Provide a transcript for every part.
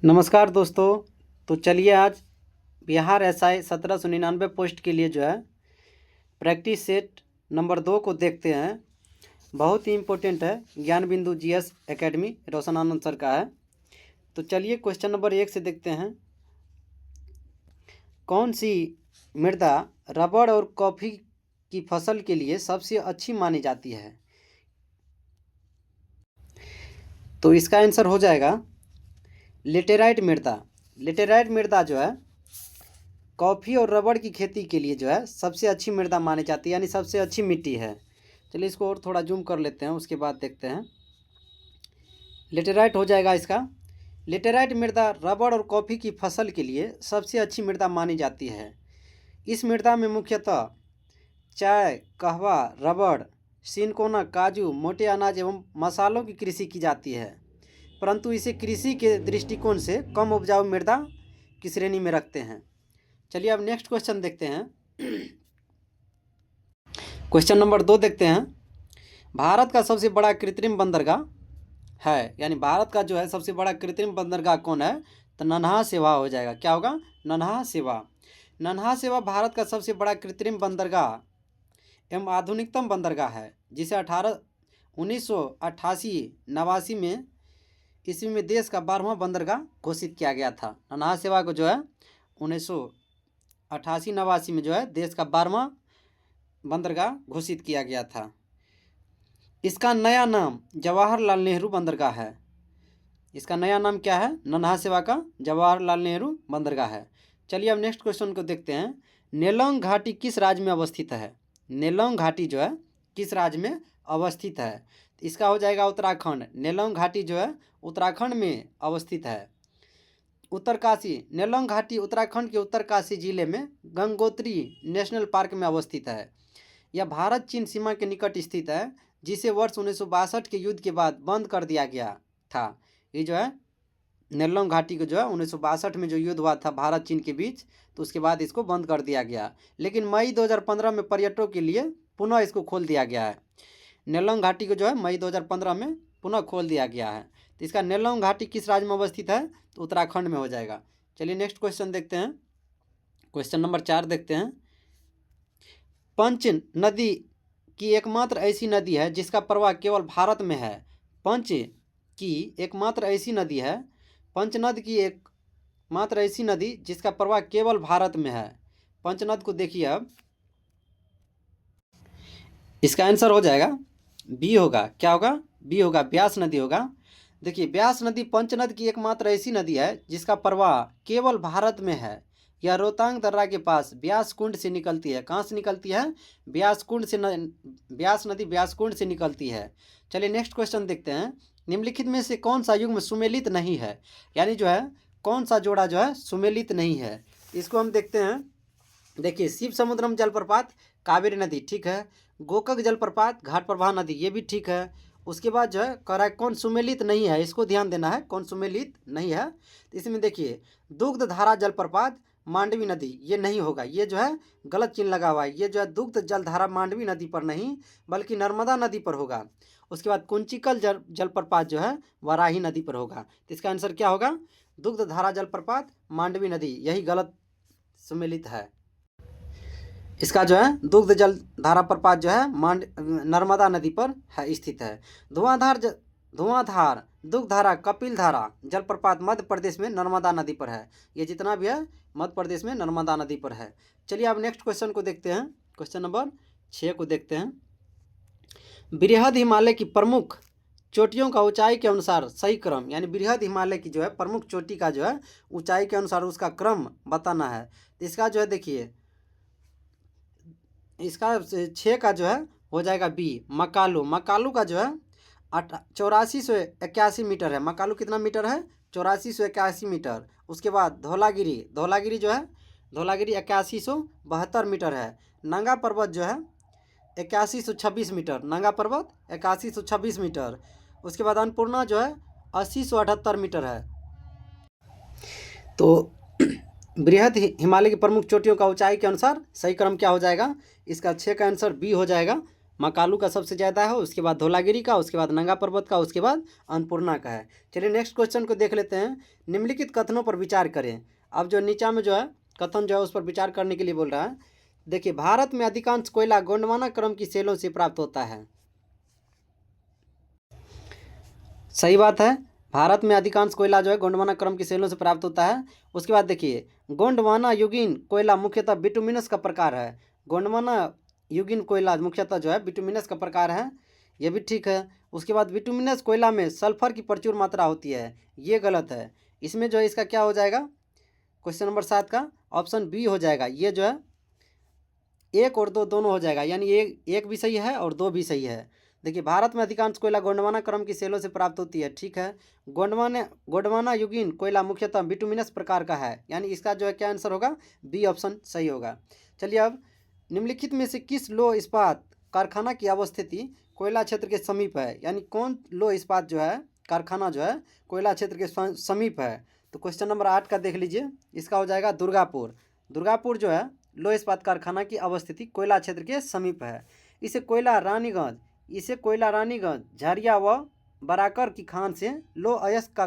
नमस्कार दोस्तों। तो चलिए आज बिहार एसआई 1799 पोस्ट के लिए जो है प्रैक्टिस सेट नंबर 2 को देखते हैं। बहुत ही इम्पोर्टेंट है, ज्ञान बिंदु जीएस एकेडमी रोशन आनंद सर का है। तो चलिए क्वेश्चन नंबर 1 से देखते हैं। कौन सी मृदा रबड़ और कॉफ़ी की फसल के लिए सबसे अच्छी मानी जाती है? तो इसका आंसर हो जाएगा लेटेराइट मृदा। लेटेराइट मृदा जो है कॉफ़ी और रबड़ की खेती के लिए जो है सबसे अच्छी मृदा मानी जाती है, यानी सबसे अच्छी मिट्टी है। चलिए इसको और थोड़ा जूम कर लेते हैं, उसके बाद देखते हैं। लेटेराइट हो जाएगा इसका। लेटेराइट मृदा रबड़ और कॉफ़ी की फसल के लिए सबसे अच्छी मृदा मानी जाती है। इस मृदा में मुख्यतः चाय, कहवा, रबड़, सिनकोना, काजू, मोटे अनाज एवं मसालों की कृषि की जाती है, परंतु इसे कृषि के दृष्टिकोण से कम उपजाऊ मृदा की श्रेणी में रखते हैं। चलिए अब नेक्स्ट क्वेश्चन देखते हैं। क्वेश्चन नंबर 2 देखते हैं। भारत का सबसे बड़ा कृत्रिम बंदरगाह है, यानी भारत का जो है सबसे बड़ा कृत्रिम बंदरगाह कौन है? तो नन्हा सेवा हो जाएगा। क्या होगा? नन्हा सेवा। नन्हा सेवा भारत का सबसे बड़ा कृत्रिम बंदरगाह एवं आधुनिकतम बंदरगाह है, जिसे 1988-89 में ईस्वी में देश का 12वां बंदरगाह घोषित किया गया था। नन्हा सेवा को जो है 1988-89 में जो है देश का 12वां बंदरगाह घोषित किया गया था। इसका नया नाम जवाहरलाल नेहरू बंदरगाह है। इसका नया नाम क्या है? नन्हा सेवा का जवाहरलाल नेहरू बंदरगाह है। चलिए अब नेक्स्ट क्वेश्चन को देखते हैं। नेलोंग घाटी किस राज्य में अवस्थित है? नेलोंग घाटी जो है किस राज्य में अवस्थित है? इसका हो जाएगा उत्तराखंड। नेलोंग घाटी जो है उत्तराखंड में अवस्थित है। उत्तरकाशी। नेलोंग घाटी उत्तराखंड के उत्तरकाशी जिले में गंगोत्री नेशनल पार्क में अवस्थित है। यह भारत चीन सीमा के निकट स्थित है, जिसे वर्ष 1962 के युद्ध के बाद बंद कर दिया गया था। ये जो है नेलोंग घाटी को जो है 1962 में जो युद्ध हुआ था भारत चीन के बीच, तो उसके बाद इसको बंद कर दिया गया। लेकिन मई 2015 में पर्यटकों के लिए पुनः इसको खोल दिया गया है। नेलोंग घाटी को जो है मई 2015 में पुनः खोल दिया गया है। तो इसका नेलोंग घाटी किस राज्य में अवस्थित है? तो उत्तराखंड में हो जाएगा। चलिए नेक्स्ट क्वेश्चन देखते हैं। क्वेश्चन नंबर 4 देखते हैं। पंच नदी की एकमात्र ऐसी नदी है जिसका प्रवाह केवल भारत में है। पंच की एकमात्र ऐसी नदी है, पंचनद की एकमात्र ऐसी नदी जिसका प्रवाह केवल भारत में है। पंचनद को देखिए अब। इसका आंसर हो जाएगा बी होगा। क्या होगा? बी होगा, ब्यास नदी होगा। देखिए ब्यास नदी पंचनद की एकमात्र ऐसी नदी है जिसका प्रवाह केवल भारत में है। यह रोहतांग दर्रा के पास ब्यास कुंड से निकलती है। कहाँ से निकलती है? ब्यास कुंड से ब्यास नदी ब्यास कुंड से निकलती है। चलिए नेक्स्ट क्वेश्चन देखते हैं। निम्नलिखित में से कौन सा युग्म सुमेलित नहीं है? यानी जो है कौन सा जोड़ा जो है सुमेलित नहीं है? इसको हम देखते हैं। देखिए शिव समुद्रम जलप्रपात कावेरी नदी, ठीक है। गोकक जलप्रपात घाट प्रभा नदी, ये भी ठीक है। उसके बाद जो है कह रहा है कौन सुमेलित नहीं है, इसको ध्यान देना है, कौन सुमेलित नहीं है। तो इसमें देखिए दुग्ध धारा जलप्रपात मांडवी नदी, ये नहीं होगा, ये जो है गलत चिन्ह लगा हुआ है। ये जो है दुग्ध जलधारा मांडवी नदी पर नहीं बल्कि नर्मदा नदी पर होगा। उसके बाद कुंचिकल जलप्रपात जो है वाराही नदी पर होगा। तो इसका आंसर क्या होगा? दुग्ध धारा जलप्रपात मांडवी नदी, यही गलत सुमेलित है। इसका जो है दुग्ध जल धारा प्रपात जो है नर्मदा नदी पर है स्थित है। धुआंधार दुग्ध धारा कपिल धारा जलप्रपात मध्य प्रदेश में नर्मदा नदी पर है। ये जितना भी है मध्य प्रदेश में नर्मदा नदी पर है। चलिए अब नेक्स्ट क्वेश्चन को देखते हैं। क्वेश्चन नंबर 6 को देखते हैं। बृहद हिमालय की प्रमुख चोटियों का ऊंचाई के अनुसार सही क्रम, यानी बृहद हिमालय की जो है प्रमुख चोटी का जो है ऊंचाई के अनुसार उसका क्रम बताना है। तो इसका जो है देखिए इसका 6 का जो है हो जाएगा बी, मकालू। मकालू का जो है 8481 मीटर है। मकालू कितना मीटर है? 8481 मीटर। उसके बाद धौलागिरी, धौलागिरी जो है धौलागिरी 8172 मीटर है। नंगा पर्वत जो है 8126 मीटर, नंगा पर्वत 8126 मीटर। उसके बाद अन्नपूर्णा जो है 8078 मीटर है। तो बृहद हिमालय की प्रमुख चोटियों का ऊंचाई के अनुसार सही क्रम क्या हो जाएगा? इसका 6 का आंसर बी हो जाएगा, मकालू का सबसे ज़्यादा है, उसके बाद धौलागिरी का, उसके बाद नंगा पर्वत का, उसके बाद अन्नपूर्णा का है। चलिए नेक्स्ट क्वेश्चन को देख लेते हैं। निम्नलिखित कथनों पर विचार करें। अब जो नीचा में जो है कथन जो है उस पर विचार करने के लिए बोल रहा है। देखिए, भारत में अधिकांश कोयला गोंडवाना क्रम की सेलों से प्राप्त होता है। सही बात है, भारत में अधिकांश कोयला जो है गोंडवाना क्रम की सेलों से प्राप्त होता है। उसके बाद देखिए, गोंडवाना युगीन कोयला मुख्यतः बिटुमिनस का प्रकार है। गोंडवाना युगीन कोयला मुख्यतः जो है बिटुमिनस का प्रकार है, ये भी ठीक है। उसके बाद बिटुमिनस कोयला में सल्फर की प्रचुर मात्रा होती है, ये गलत है। इसमें जो है इसका क्या हो जाएगा, क्वेश्चन नंबर 7 का ऑप्शन बी हो जाएगा। ये जो है 1 और 2 दोनों हो जाएगा, यानी एक भी सही है और 2 भी सही है। देखिए, भारत में अधिकांश कोयला गोंडवाना क्रम की सेलों से प्राप्त होती है, ठीक है। गोंडवाना युगीन कोयला मुख्यतः बिटुमिनस प्रकार का है, यानी इसका जो है क्या आंसर होगा, बी ऑप्शन सही होगा। चलिए, अब निम्नलिखित में से किस लौह इस्पात कारखाना की अवस्थिति कोयला क्षेत्र के समीप है, यानी कौन लौह इस्पात जो है कारखाना जो है कोयला क्षेत्र के समीप है। तो क्वेश्चन नंबर 8 का देख लीजिए, इसका हो जाएगा दुर्गापुर। दुर्गापुर जो है लौह इस्पात कारखाना की अवस्थिति कोयला क्षेत्र के समीप है। इसे कोयला रानीगंज झरिया व बराकर की खान से लौह अयस्क का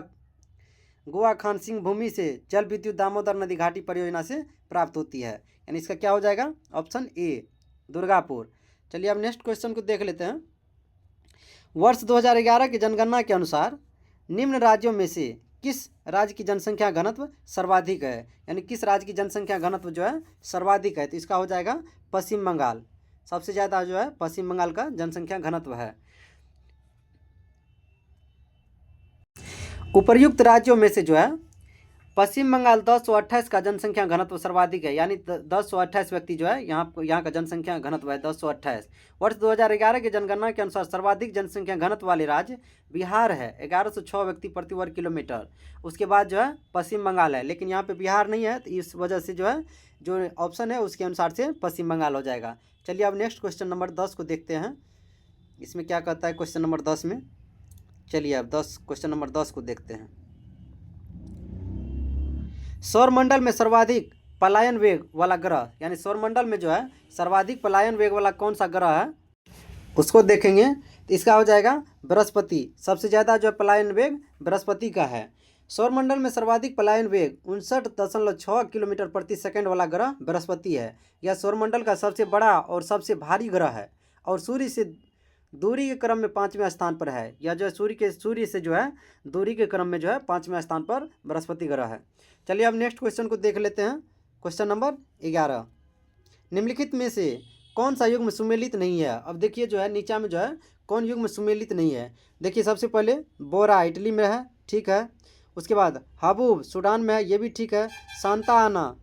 गोवा खान सिंह भूमि से जल विद्युत दामोदर नदी घाटी परियोजना से प्राप्त होती है, यानी इसका क्या हो जाएगा, ऑप्शन ए दुर्गापुर। चलिए अब नेक्स्ट क्वेश्चन को देख लेते हैं। वर्ष 2011 की जनगणना के अनुसार निम्न राज्यों में से किस राज्य की जनसंख्या घनत्व सर्वाधिक है, यानी किस राज्य की जनसंख्या घनत्व जो है सर्वाधिक है। तो इसका हो जाएगा पश्चिम बंगाल। सबसे ज़्यादा जो है पश्चिम बंगाल का जनसंख्या घनत्व है। उपर्युक्त राज्यों में से जो है पश्चिम बंगाल 1028 का जनसंख्या घनत्व सर्वाधिक है, यानी 1028 व्यक्ति जो है यहाँ का जनसंख्या घनत्व है 1028। वर्ष 2011 की जनगणना के अनुसार सर्वाधिक जनसंख्या घनत्व वाले राज्य बिहार है, 1106 व्यक्ति प्रति वर्ग किलोमीटर। उसके बाद जो है पश्चिम बंगाल है, लेकिन यहाँ पे बिहार नहीं है, तो इस वजह से जो है जो ऑप्शन है उसके अनुसार से पश्चिम बंगाल हो जाएगा। चलिए अब नेक्स्ट क्वेश्चन नंबर 10 को देखते हैं, इसमें क्या कहता है क्वेश्चन नंबर 10 में। चलिए अब क्वेश्चन नंबर 10 को देखते हैं। सौरमंडल में सर्वाधिक पलायन वेग वाला ग्रह, यानी सौरमंडल में जो है सर्वाधिक पलायन वेग वाला कौन सा ग्रह है उसको देखेंगे। तो इसका हो जाएगा बृहस्पति। सबसे ज़्यादा जो पलायन वेग बृहस्पति का है। सौरमंडल में सर्वाधिक पलायन वेग 59.6 किलोमीटर प्रति सेकंड वाला ग्रह बृहस्पति है। यह सौरमंडल का सबसे बड़ा और सबसे भारी ग्रह है और सूर्य से दूरी के क्रम में 5वें स्थान पर है। यह जो है सूर्य से जो है दूरी के क्रम में जो है 5वें स्थान पर बृहस्पति ग्रह है। चलिए अब नेक्स्ट क्वेश्चन को देख लेते हैं। क्वेश्चन नंबर 11, निम्नलिखित में से कौन सा युग्म सुमेलित नहीं है। अब देखिए जो है नीचा में जो है कौन युग्म सुमेलित नहीं है। देखिए सबसे पहले बोरा इटली में है, ठीक है। उसके बाद हबूब सूडान में है, ये भी ठीक है। सांता आना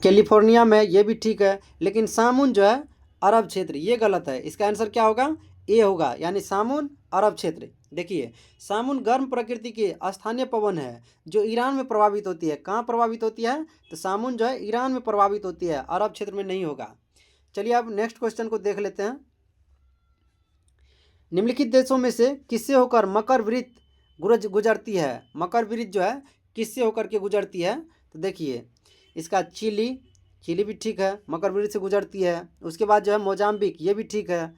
कैलिफोर्निया में है, ये भी ठीक है। लेकिन सामुन जो है अरब क्षेत्र, ये गलत है। इसका आंसर क्या होगा, ए होगा, यानी सामुन अरब क्षेत्र। देखिए सामुन गर्म प्रकृति के स्थानीय पवन है जो ईरान में प्रभावित होती है। कहाँ प्रभावित होती है, तो सामुन जो है ईरान में प्रभावित होती है, अरब क्षेत्र में नहीं होगा। चलिए अब नेक्स्ट क्वेश्चन को देख लेते हैं। निम्नलिखित देशों में से किससे होकर मकर वृत्त गुजरती है। मकर वृत्त जो है किससे होकर के गुजरती है, तो देखिए इसका चिली भी ठीक है, मकर वृत्त से गुजरती है। उसके बाद जो है मोजाम्बिक, ये भी ठीक है।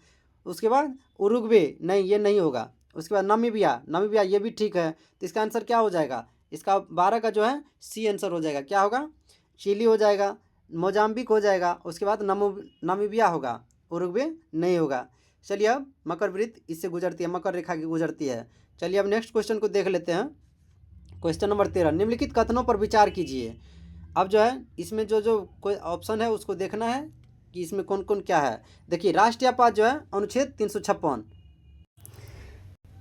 उसके बाद उरुग्वे, नहीं ये नहीं होगा। उसके बाद नामीबिया, ये भी ठीक है। तो इसका आंसर क्या हो जाएगा, इसका 12 का जो है सी आंसर हो जाएगा। क्या होगा, चिली हो जाएगा, मोजाम्बिक हो जाएगा, उसके बाद नामीबिया होगा, उरुग्वे नहीं होगा। चलिए अब मकर वृत्त इससे गुजरती है, मकर रेखा की गुजरती है। चलिए अब नेक्स्ट क्वेश्चन को देख लेते हैं। क्वेश्चन नंबर 13, निम्नलिखित कथनों पर विचार कीजिए। अब जो है इसमें जो कोई ऑप्शन है उसको देखना है कि इसमें कौन कौन क्या है। देखिए राष्ट्रीय आपात जो है अनुच्छेद 356।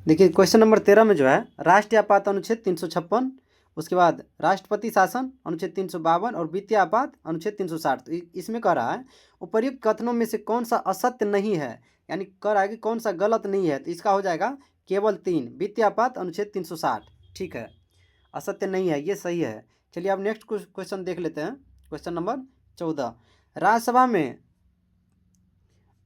देखिए क्वेश्चन नंबर 13 में जो है राष्ट्रीय आपात अनुच्छेद 356, उसके बाद राष्ट्रपति शासन अनुच्छेद 352 और वित्तीय आपात अनुच्छेद 360। तो इसमें कह रहा है उपर्युक्त कथनों में से कौन सा असत्य नहीं है, यानी कह रहा है कि कौन सा गलत नहीं है। तो इसका हो जाएगा केवल 3, वित्तीय आपात अनुच्छेद 360, ठीक है। असत्य नहीं है, ये सही है। चलिए अब नेक्स्ट क्वेश्चन देख लेते हैं। क्वेश्चन नंबर 14,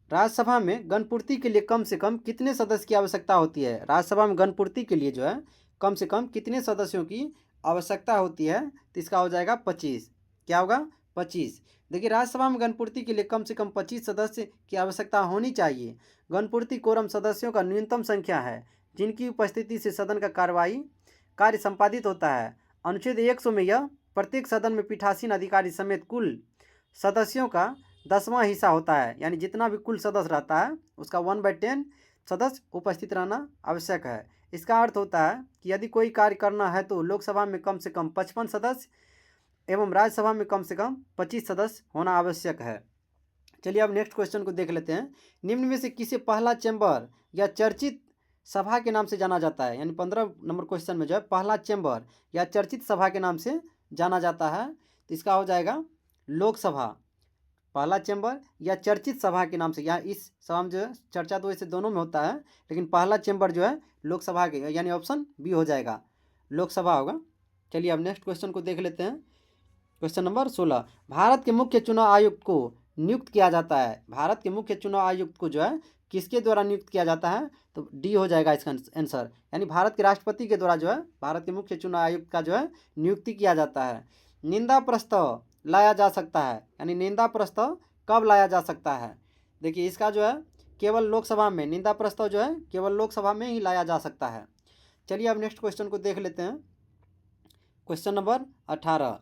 राज्यसभा में गणपूर्ति के लिए कम से कम कितने सदस्य की आवश्यकता होती है। राज्यसभा में गणपूर्ति के लिए जो है कम से कम कितने सदस्यों की आवश्यकता होती है, तो इसका हो जाएगा 25। क्या होगा, 25। देखिए राज्यसभा में गणपूर्ति के लिए कम से कम 25 सदस्य की आवश्यकता होनी चाहिए। गणपूर्ति कोरम सदस्यों का न्यूनतम संख्या है जिनकी उपस्थिति से सदन का कार्य संपादित होता है। अनुच्छेद 100 में यह प्रत्येक सदन में पीठासीन अधिकारी समेत कुल सदस्यों का 10वां हिस्सा होता है, यानी जितना भी कुल सदस्य रहता है उसका 1/10 सदस्य उपस्थित रहना आवश्यक है। इसका अर्थ होता है कि यदि कोई कार्य करना है तो लोकसभा में कम से कम 55 सदस्य एवं राज्यसभा में कम से कम 25 सदस्य होना आवश्यक है। चलिए अब नेक्स्ट क्वेश्चन को देख लेते हैं। निम्न में से किसे पहला चैम्बर या चर्चित सभा के नाम से जाना जाता है? यानी 15 नंबर क्वेश्चन में जो है पहला चैम्बर या चर्चित सभा के नाम से जाना जाता है, तो इसका हो जाएगा लोकसभा। पहला चैम्बर या चर्चित सभा के नाम से, यहाँ इस सभा में जो है चर्चा तो वैसे दोनों में होता है, लेकिन पहला चैम्बर जो है लोकसभा के, यानी ऑप्शन बी हो जाएगा, लोकसभा होगा। चलिए अब नेक्स्ट क्वेश्चन को देख लेते हैं। क्वेश्चन नंबर 16, भारत के मुख्य चुनाव आयुक्त को नियुक्त किया जाता है। भारत के मुख्य चुनाव आयुक्त को जो है किसके द्वारा नियुक्त किया जाता है? तो डी हो जाएगा इसका आंसर, यानी भारत के राष्ट्रपति के द्वारा जो है भारत के मुख्य चुनाव आयुक्त का जो है नियुक्ति किया जाता है। निंदा प्रस्ताव लाया जा सकता है, यानी निंदा प्रस्ताव कब लाया जा सकता है? देखिए इसका जो है केवल लोकसभा में, निंदा प्रस्ताव जो है केवल लोकसभा में ही लाया जा सकता है। चलिए अब नेक्स्ट क्वेश्चन को देख लेते हैं। क्वेश्चन नंबर 18,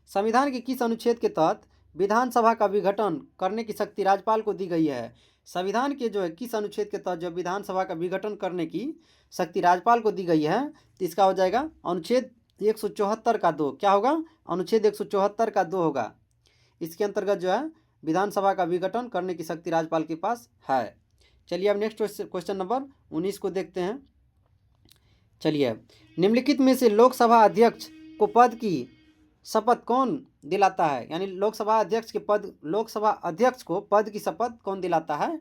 संविधान के किस अनुच्छेद के तहत विधानसभा का विघटन करने की शक्ति राज्यपाल को दी गई है? संविधान के जो है किस अनुच्छेद के तहत जो विधानसभा का विघटन करने की शक्ति राज्यपाल को दी गई है? तो इसका हो जाएगा अनुच्छेद 174 का 2। क्या होगा? अनुच्छेद 174 का 2 होगा। इसके अंतर्गत जो है विधानसभा का विघटन करने की शक्ति राज्यपाल के पास है। चलिए अब नेक्स्ट क्वेश्चन नंबर 19 को देखते हैं। चलिए, निम्नलिखित में से लोकसभा अध्यक्ष को पद की शपथ कौन दिलाता है? यानी लोकसभा अध्यक्ष को पद की शपथ कौन दिलाता है?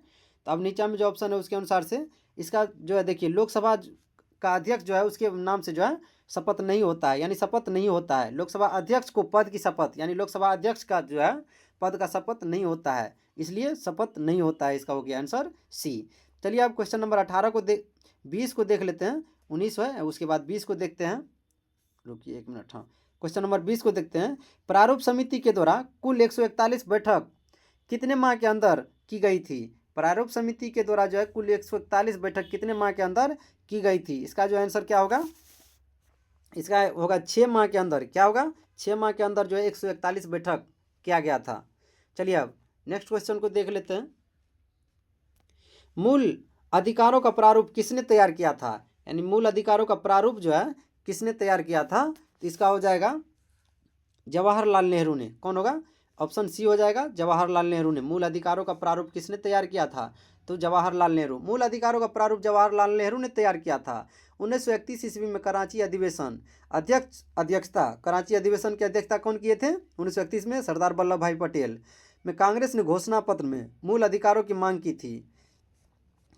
तो अब नीचे में जो ऑप्शन है उसके अनुसार से इसका जो है देखिए लोकसभा का अध्यक्ष जो है उसके नाम से जो है शपथ नहीं होता है, यानी शपथ नहीं होता है। लोकसभा अध्यक्ष को पद की शपथ, यानी लोकसभा अध्यक्ष का जो है पद का शपथ नहीं होता है, इसलिए शपथ नहीं होता है। इसका हो गया आंसर सी। चलिए अब क्वेश्चन नंबर 18 को 20 को देख लेते हैं। 19 है, उसके बाद 20 को देखते हैं। रुकिए एक मिनट। हाँ, क्वेश्चन नंबर 20 को देखते हैं। प्रारूप समिति के द्वारा कुल 141 बैठक कितने माह के अंदर की गई थी? प्रारूप समिति के द्वारा जो है कुल 141 बैठक कितने माह के अंदर की गई थी? इसका जो आंसर क्या होगा? इसका होगा 6 माह के अंदर। क्या होगा? 6 माह के अंदर जो है 141 बैठक किया गया था। चलिए अब नेक्स्ट क्वेश्चन को देख लेते हैं। मूल अधिकारों का प्रारूप किसने तैयार किया था? यानी मूल अधिकारों का प्रारूप जो है किसने तैयार किया था? तो इसका हो जाएगा जवाहरलाल नेहरू ने। कौन होगा? ऑप्शन सी हो जाएगा, जवाहरलाल नेहरू ने। मूल अधिकारों का प्रारूप किसने तैयार किया था? तो जवाहरलाल नेहरू। मूल अधिकारों का प्रारूप जवाहरलाल नेहरू ने तैयार किया था। 1931 ईस्वी में कराची अधिवेशन अध्यक्षता कराची अधिवेशन की अध्यक्षता कौन किए थे? 1931 में सरदार वल्लभ भाई पटेल। में कांग्रेस ने घोषणा पत्र में मूल अधिकारों की मांग की थी।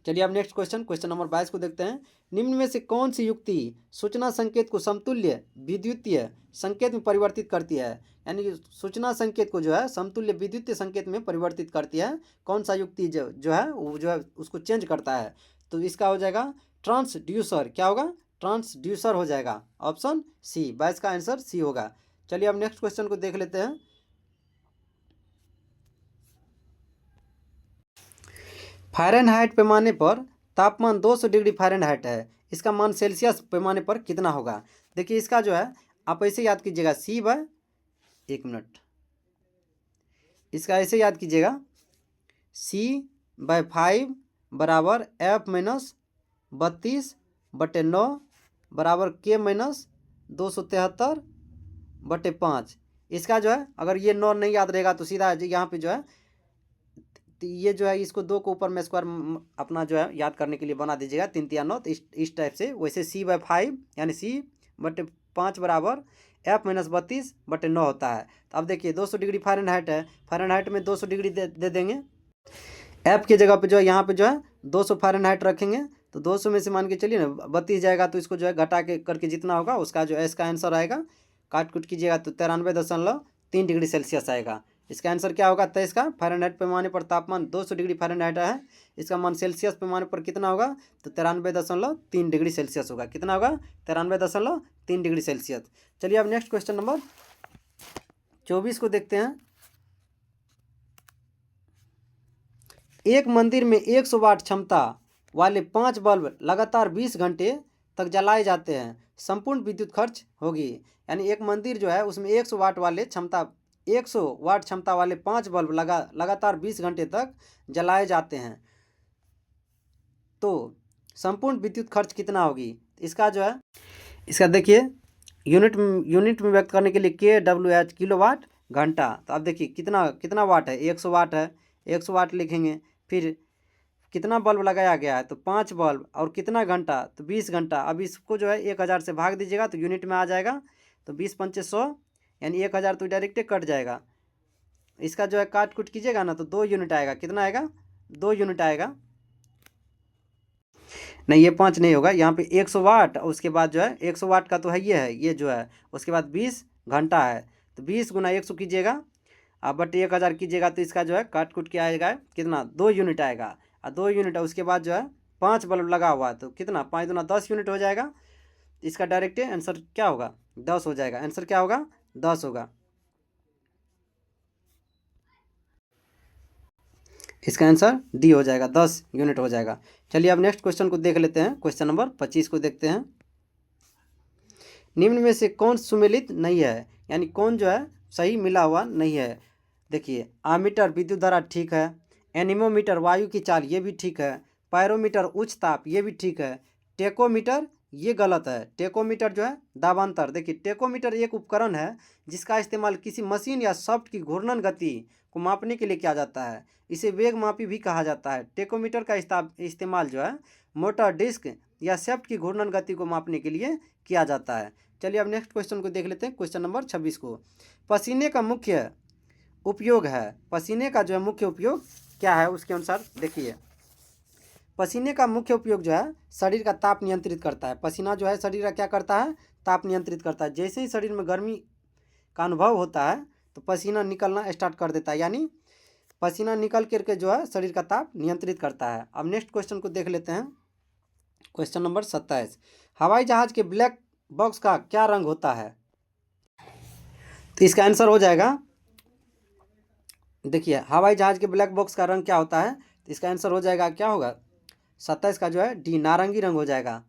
चलिए अब नेक्स्ट क्वेश्चन नंबर 22 को देखते हैं। निम्न में से कौन सी युक्ति सूचना संकेत को समतुल्य विद्युतीय संकेत में परिवर्तित करती है? यानी सूचना संकेत को जो है समतुल्य विद्युतीय संकेत में परिवर्तित करती है। कौन सा युक्ति जो है वो जो है उसको चेंज करता है? तो इसका हो जाएगा ट्रांसड्यूसर। क्या होगा? ट्रांसड्यूसर हो जाएगा, ऑप्शन सी। 22 का आंसर सी होगा। चलिए अब नेक्स्ट क्वेश्चन को देख लेते हैं। फ़ारेनहाइट पैमाने पर तापमान 200 डिग्री फ़ारेनहाइट है, इसका मान सेल्सियस पैमाने पर कितना होगा? देखिए इसका जो है आप ऐसे याद कीजिएगा, सी बाय, एक मिनट, इसका ऐसे याद कीजिएगा, C/5 बराबर F-32/9 बराबर K-273/5। इसका जो है अगर ये 9 नहीं याद रहेगा तो सीधा यहाँ पे जो है ये जो है इसको 2 को ऊपर में स्क्वायर अपना जो है याद करने के लिए बना दीजिएगा, 3 3 9, इस टाइप से। वैसे C/5 यानी C/5 बराबर F-32/9 होता है। तो अब देखिए 200 डिग्री फ़ारेनहाइट है, फ़ारेनहाइट में 200 डिग्री दे देंगे। F की जगह पे जो है यहाँ पे जो है 200 फ़ारेनहाइट रखेंगे, तो 200 में से मान के चलिए ना 32 जाएगा, तो इसको जो है घटा के करके जितना होगा उसका जो है इसका आंसर आएगा। काट कुट कीजिएगा तो 93.3 डिग्री सेल्सियस आएगा। इसका आंसर क्या होगा? 23 का। फ़ारेनहाइट पैमाने पर तापमान 200 डिग्री फ़ारेनहाइट है, इसका मान सेल्सियस पैमाने पर कितना होगा? तो 93.3 डिग्री सेल्सियस होगा। कितना होगा? 93.3 डिग्री सेल्सियस। चलिए अब नेक्स्ट क्वेश्चन नंबर 24 को देखते हैं। एक मंदिर में 100 वाट क्षमता वाले 5 बल्ब लगातार 20 घंटे तक जलाए जाते हैं, संपूर्ण विद्युत खर्च होगी। यानी एक मंदिर जो है उसमें 100 वाट वाले 5 बल्ब लगातार 20 घंटे तक जलाए जाते हैं, तो संपूर्ण विद्युत खर्च कितना होगी। इसका जो है, इसका देखिए यूनिट में व्यक्त करने के लिए KWH किलोवाट घंटा। तो अब देखिए कितना वाट है, 100 वाट है, 100 वाट लिखेंगे। फिर कितना बल्ब लगाया गया है, तो 5 बल्ब, और कितना घंटा, तो 20 घंटा। अब इसको जो है 1000 से भाग दीजिएगा तो यूनिट में आ जाएगा। तो 20 पंचे 100, यानी 1000 तो डायरेक्ट कट जाएगा। इसका जो है काट कुट कीजिएगा ना तो 2 यूनिट आएगा। कितना आएगा, 2 यूनिट आएगा। नहीं, ये 5 नहीं होगा, यहाँ पे 100 वाट, और उसके बाद जो है 100 वाट का तो है ये जो है, उसके बाद 20 घंटा है। तो 20 गुना 100 कीजिएगा, अब बट 1000 कीजिएगा तो इसका जो है काट कुट के आएगा कितना, 2 यूनिट आएगा। और 2 यूनिट है, उसके बाद जो है 5 बल्ब लगा हुआ है, तो कितना, 5 दूना 10 यूनिट हो जाएगा। इसका डायरेक्ट आंसर क्या होगा, 10 हो जाएगा। आंसर क्या होगा, 10 होगा। इसका आंसर डी हो जाएगा, 10 यूनिट हो जाएगा। चलिए अब नेक्स्ट क्वेश्चन को देख लेते हैं। क्वेश्चन नंबर 25 को देखते हैं। निम्न में से कौन सुमेलित नहीं है, यानी कौन जो है सही मिला हुआ नहीं है। देखिए, आमीटर विद्युत धारा ठीक है, एनीमोमीटर वायु की चाल ये भी ठीक है, पायरोमीटर उच्च ताप ये भी ठीक है, टेकोमीटर ये गलत है। टेकोमीटर जो है दाबांतर। देखिए, टेकोमीटर एक उपकरण है जिसका इस्तेमाल किसी मशीन या सॉफ्ट की घूर्णन गति को मापने के लिए किया जाता है। इसे वेग मापी भी कहा जाता है। टेकोमीटर का इस्तेमाल जो है मोटर डिस्क या शाफ्ट की घूर्णन गति को मापने के लिए किया जाता है। चलिए अब नेक्स्ट क्वेश्चन को देख लेते हैं। क्वेश्चन नंबर 26 को, पसीने का मुख्य उपयोग है। पसीने का जो है मुख्य उपयोग क्या है, उसके अनुसार देखिए। पसीने का मुख्य उपयोग जो है शरीर का ताप नियंत्रित करता है। पसीना जो है शरीर का क्या करता है, ताप नियंत्रित करता है। जैसे ही शरीर में गर्मी का अनुभव होता है तो पसीना निकलना स्टार्ट कर देता है, यानी पसीना निकल करके जो है शरीर का ताप नियंत्रित करता है। अब नेक्स्ट क्वेश्चन को देख लेते हैं। क्वेश्चन नंबर 27, हवाई जहाज के ब्लैक बॉक्स का क्या रंग होता है। तो इसका आंसर हो जाएगा, देखिए हवाई जहाज के ब्लैक बॉक्स का रंग क्या होता है, तो इसका आंसर हो जाएगा, क्या होगा, 27 का जो है डी, नारंगी रंग हो जाएगा।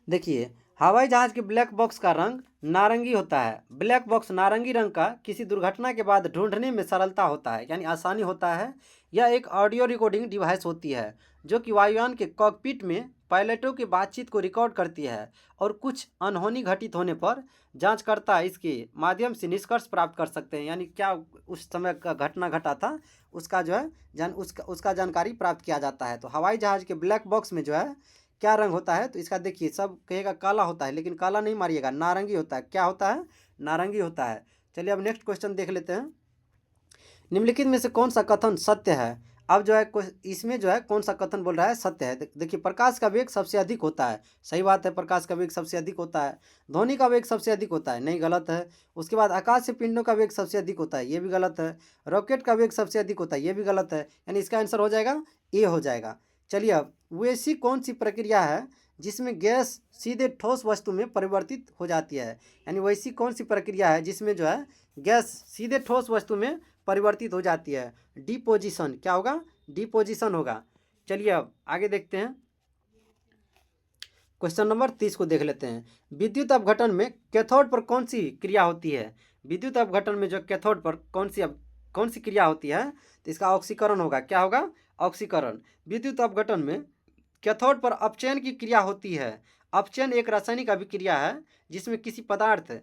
देखिए, हवाई जहाज के ब्लैक बॉक्स का रंग नारंगी होता है। ब्लैक बॉक्स नारंगी रंग का किसी दुर्घटना के बाद ढूंढने में सरलता होता है, यानी आसानी होता है। यह एक ऑडियो रिकॉर्डिंग डिवाइस होती है जो कि वायुयान के कॉकपिट में पायलटों की बातचीत को रिकॉर्ड करती है और कुछ अनहोनी घटित होने पर जांचकर्ता इसके माध्यम से निष्कर्ष प्राप्त कर सकते हैं, यानी क्या उस समय का घटना घटा था उसका जो है उसका जानकारी प्राप्त किया जाता है। तो हवाई जहाज के ब्लैक बॉक्स में जो है क्या रंग होता है, तो इसका देखिए, सब कहेगा काला होता है, लेकिन काला नहीं मारिएगा, नारंगी होता है। क्या होता है, नारंगी होता है। चलिए अब नेक्स्ट क्वेश्चन देख लेते हैं। निम्नलिखित में से कौन सा कथन सत्य है। अब जो है इसमें जो है कौन सा कथन बोल रहा है, सत्य है। देखिए, प्रकाश का वेग सबसे अधिक होता है, सही बात है, प्रकाश का वेग सबसे अधिक होता है। ध्वनि का वेग सबसे अधिक होता है, नहीं, गलत है। उसके बाद आकाश से पिंडों का वेग सबसे अधिक होता है, ये भी गलत है। रॉकेट का वेग सबसे अधिक होता है, ये भी गलत है, यानी इसका आंसर हो जाएगा ए हो जाएगा। चलिए अब वो ऐसी कौन सी प्रक्रिया है जिसमें गैस सीधे ठोस वस्तु में परिवर्तित हो जाती है, यानी वैसी कौन सी प्रक्रिया है जिसमें जो है गैस सीधे ठोस वस्तु में परिवर्तित हो जाती है। डिपोजिशन, क्या होगा, डिपोजिशन होगा। चलिए अब आगे देखते हैं। क्वेश्चन नंबर 30 को देख लेते हैं। विद्युत अपघटन में कैथोड पर कौन सी क्रिया होती है। विद्युत अपघटन में जो कैथोड पर कौन सी क्रिया होती है, तो इसका ऑक्सीकरण होगा। क्या होगा, ऑक्सीकरण। विद्युत अपघटन में कैथोड पर अपचयन की क्रिया होती है। अपचयन एक रासायनिक अभिक्रिया है जिसमें किसी पदार्थ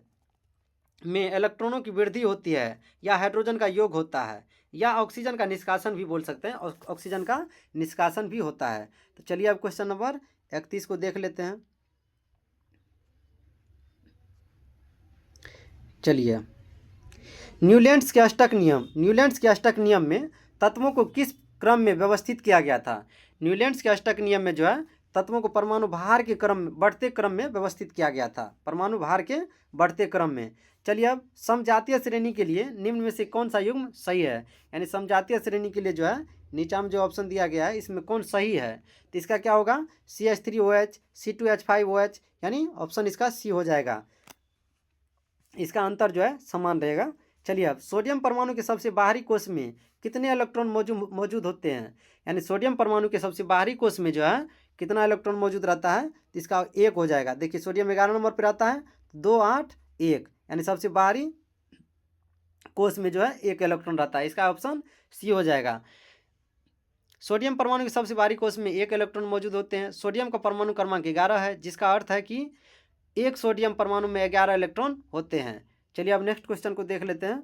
में इलेक्ट्रॉनों की वृद्धि होती है या हाइड्रोजन का योग होता है, या ऑक्सीजन का निष्कासन भी बोल सकते हैं, और ऑक्सीजन का निष्कासन भी होता है। तो चलिए अब क्वेश्चन नंबर 31 को देख लेते हैं। चलिए, न्यूलैंड्स के अष्टक नियम में तत्वों को किस क्रम में व्यवस्थित किया गया था। न्यूलैंड्स के अष्टक नियम में जो है तत्वों को परमाणु भार के बढ़ते क्रम में व्यवस्थित किया गया था, परमाणु भार के बढ़ते क्रम में। चलिए अब समजातीय श्रेणी के लिए निम्न में से कौन सा युग्म सही है, यानी समजातीय श्रेणी के लिए जो है नीचा में जो ऑप्शन दिया गया है इसमें कौन सही है, तो इसका क्या होगा, CH3OH, C2H5OH, यानी ऑप्शन इसका सी हो जाएगा। इसका अंतर जो है समान रहेगा। चलिए अब सोडियम परमाणु के सबसे बाहरी कोश में कितने इलेक्ट्रॉन मौजूद होते हैं, यानी सोडियम परमाणु के सबसे बाहरी कोश में जो है कितना इलेक्ट्रॉन मौजूद रहता है, तो इसका 1 हो जाएगा। देखिए सोडियम 11 नंबर पर आता है, 2 8 1, यानी सबसे बाहरी कोश में जो है 1 इलेक्ट्रॉन रहता है। इसका ऑप्शन सी हो जाएगा। सोडियम परमाणु के सबसे बाहरी कोश में 1 इलेक्ट्रॉन मौजूद होते हैं। सोडियम का परमाणु क्रमांक 11 है, जिसका अर्थ है कि एक सोडियम परमाणु में 11 इलेक्ट्रॉन होते हैं। चलिए अब नेक्स्ट क्वेश्चन को देख लेते हैं।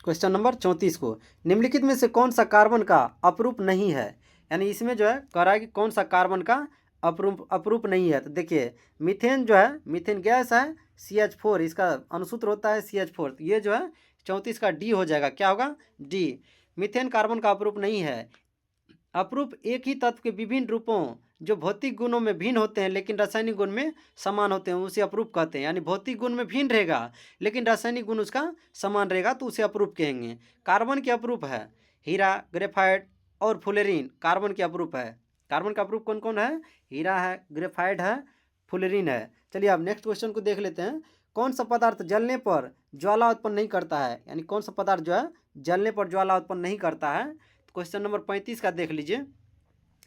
क्वेश्चन नंबर 34 को, निम्नलिखित में से कौन सा कार्बन का अपरूप नहीं है, यानी इसमें जो है कह रहा है कि कौन सा कार्बन का अपरूप नहीं है। तो देखिए मीथेन जो है, मीथेन गैस है CH4, इसका अनुसूत्र होता है CH4, तो ये जो है 34 का डी हो जाएगा। क्या होगा? डी। मीथेन कार्बन का अपरूप नहीं है। अपरूप एक ही तत्व के विभिन्न रूपों जो भौतिक गुणों में भिन्न होते हैं लेकिन रासायनिक गुण में समान होते हैं, उसे अपरूप कहते हैं। यानी भौतिक गुण में भिन्न रहेगा लेकिन रासायनिक गुण उसका समान रहेगा, तो उसे अपरूप कहेंगे। कार्बन के अपरूप है हीरा, ग्रेफाइट और फुलेरिन, कार्बन के अपरूप है। कार्बन का अपरूप कौन कौन है? हीरा है, ग्रेफाइट है, फुलेरिन है। चलिए अब नेक्स्ट क्वेश्चन को देख लेते हैं। कौन सा पदार्थ जलने पर ज्वाला उत्पन्न नहीं करता है, यानी कौन सा पदार्थ जो है जलने पर ज्वाला उत्पन्न नहीं करता है। क्वेश्चन नंबर 35 का देख लीजिए।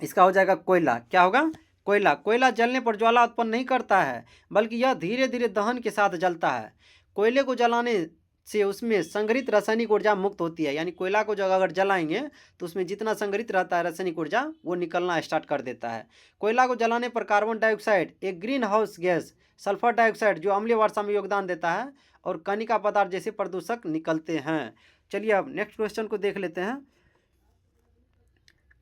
इसका हो जाएगा कोयला। क्या होगा? कोयला। कोयला जलने पर ज्वाला उत्पन्न नहीं करता है, बल्कि यह धीरे धीरे दहन के साथ जलता है। कोयले को जलाने से उसमें संग्रहित रासायनिक ऊर्जा मुक्त होती है, यानी कोयला को जब अगर जलाएंगे तो उसमें जितना संग्रहित रहता है रासायनिक ऊर्जा वो निकलना स्टार्ट कर देता है। कोयला को जलाने पर कार्बन डाइऑक्साइड, एक green house gas, sulphur dioxide जो अम्लीय वर्षा में योगदान देता है, और कणिका पदार्थ जैसे प्रदूषक निकलते हैं। चलिए अब नेक्स्ट क्वेश्चन को देख लेते हैं।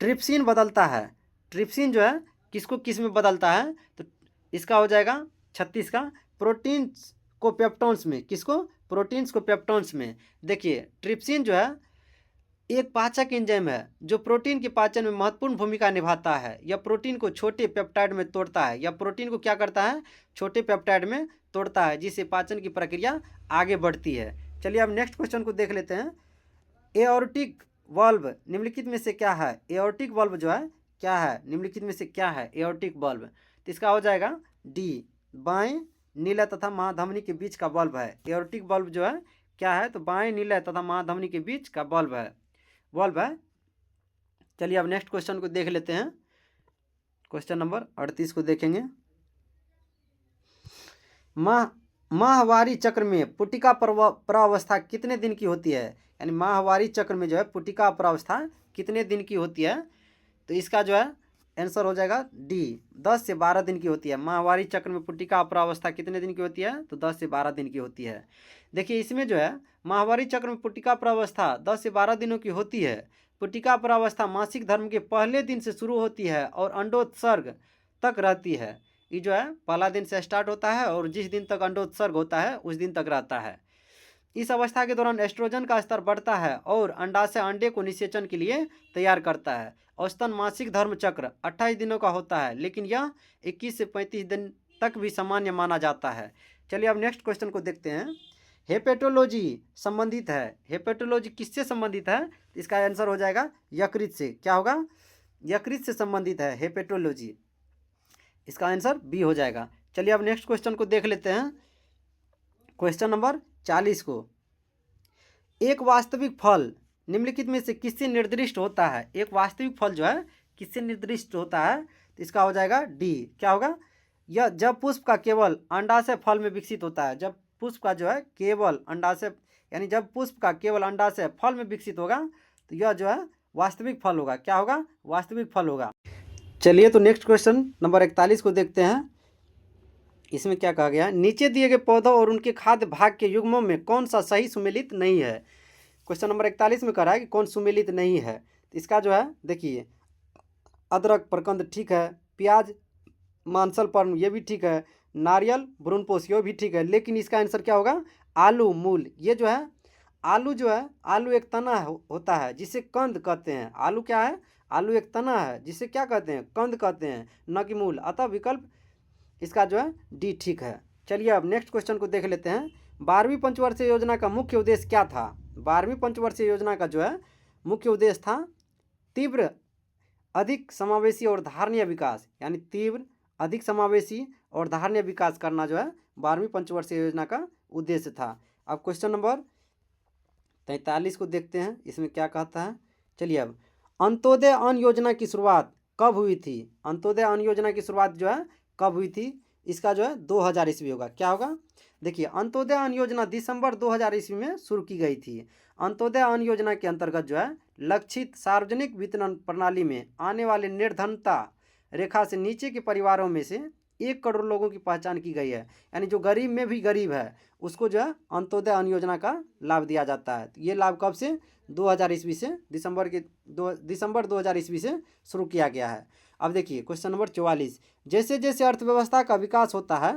ट्रिप्सिन बदलता है, ट्रिप्सिन जो है किसको किस में बदलता है, तो इसका हो जाएगा 36 का प्रोटीन्स को पेप्टोन्स में। किसको? प्रोटीन्स को पेप्टोन्स में। देखिए ट्रिप्सिन जो है एक पाचक एंजाइम है जो प्रोटीन के पाचन में महत्वपूर्ण भूमिका निभाता है। यह प्रोटीन को छोटे पेप्टाइड में तोड़ता है, या प्रोटीन को क्या करता है? छोटे पेप्टाइड में तोड़ता है, जिससे पाचन की प्रक्रिया आगे बढ़ती है। चलिए अब नेक्स्ट क्वेश्चन को देख लेते हैं। एओर्टिक वाल्व निम्नलिखित में से क्या है? एओर्टिक वाल्व जो है क्या है? निम्नलिखित में से क्या है एओर्टिक वाल्व? तो इसका हो जाएगा डी, बाएं नीला तथा महाधमनी के बीच का वाल्व है। एओर्टिक वाल्व जो है क्या है? तो बाएं नीला तथा महाधमनी के बीच का वाल्व है। चलिए अब नेक्स्ट क्वेश्चन को देख लेते हैं। क्वेश्चन नंबर 38 को देखेंगे। माहवारी चक्र में पुटिका परावस्था कितने दिन की होती है, यानी माहवारी चक्र में जो है पुटिका परावस्था कितने दिन की होती है? तो इसका जो है आंसर हो जाएगा डी, 10 से 12 दिन की होती है। माहवारी चक्र में पुटिका परावस्था कितने दिन की होती है? तो 10 से 12 दिन की होती है। देखिए इसमें जो है माहवारी चक्र में पुटिका परावस्था 10 से 12 दिनों की होती है। पुटिका परावस्था मासिक धर्म के पहले दिन से शुरू होती है और अंडोत्सर्ग तक रहती है। ये जो है पहला दिन से स्टार्ट होता है और जिस दिन तक अंडोत्सर्ग होता है उस दिन तक रहता है। इस अवस्था के दौरान एस्ट्रोजन का स्तर बढ़ता है और अंडाशय अंडे को निषेचन के लिए तैयार करता है। औसतन मासिक धर्म चक्र 28 दिनों का होता है, लेकिन यह 21 से 35 दिन तक भी सामान्य माना जाता है। चलिए अब नेक्स्ट क्वेश्चन को देखते हैं। हेपेटोलॉजी संबंधित है, हेपेटोलॉजी किससे संबंधित है? इसका आंसर हो जाएगा यकृत से। क्या होगा? यकृत से संबंधित है हेपेटोलॉजी। इसका आंसर बी हो जाएगा। चलिए अब नेक्स्ट क्वेश्चन को देख लेते हैं। क्वेश्चन नंबर 40 को, एक वास्तविक फल निम्नलिखित में से किससे निर्दिष्ट होता है? एक वास्तविक फल जो है किससे निर्दिष्ट होता है? तो इसका हो जाएगा डी। क्या होगा? यह जब पुष्प का केवल अंडाशय फल में विकसित होता है। जब पुष्प का जो है केवल अंडाशय, यानी जब पुष्प का केवल अंडाशय फल में विकसित होगा तो यह जो है वास्तविक फल होगा। क्या होगा? वास्तविक फल होगा। चलिए तो नेक्स्ट क्वेश्चन नंबर 41 को देखते हैं। इसमें क्या कहा गया है? नीचे दिए गए पौधों और उनके खाद्य भाग के युग्मों में कौन सा सही सुमेलित नहीं है? क्वेश्चन नंबर 41 में कह रहा है कि कौन सुमेलित नहीं है। तो इसका जो है देखिए अदरक प्रकंद ठीक है, प्याज मांसल पर्म ये भी ठीक है, नारियल भ्रूणपोष ये भी ठीक है, लेकिन इसका आंसर क्या होगा? आलू मूल। ये जो है आलू जो है, आलू एक तना होता है जिसे कंद कहते हैं। आलू क्या है? आलू एक तना है जिसे क्या कहते हैं? कंद कहते हैं, न कि मूल। अतः विकल्प इसका जो है डी ठीक है। चलिए अब नेक्स्ट क्वेश्चन को देख लेते हैं। 12वीं पंचवर्षीय योजना का मुख्य उद्देश्य क्या था? 12वीं पंचवर्षीय योजना का जो है मुख्य उद्देश्य था तीव्र अधिक समावेशी और धारणीय विकास, यानी तीव्र अधिक समावेशी और धारणीय विकास करना जो है 12वीं पंचवर्षीय योजना का उद्देश्य था। अब क्वेश्चन नंबर 43 को देखते हैं, इसमें क्या कहता है। चलिए अब अंत्योदय अन्न योजना की शुरुआत कब हुई थी? अंत्योदय अन्न योजना की शुरुआत जो है कब हुई थी? इसका जो है 2000 ईस्वी होगा। क्या होगा? देखिए अंत्योदय अन्न योजना दिसंबर 2000 ईस्वी में शुरू की गई थी। अंत्योदय अन्न योजना के अंतर्गत जो है लक्षित सार्वजनिक वितरण प्रणाली में आने वाले निर्धनता रेखा से नीचे के परिवारों में से 1 करोड़ लोगों की पहचान की गई है। यानी जो गरीब में भी गरीब है उसको जो है अंत्योदय अन्न योजना का लाभ दिया जाता है। ये लाभ कब से? 2000 ईस्वी से, दिसंबर 2000 ईस्वी से शुरू किया गया है। अब देखिए क्वेश्चन नंबर 44, जैसे जैसे अर्थव्यवस्था का विकास होता है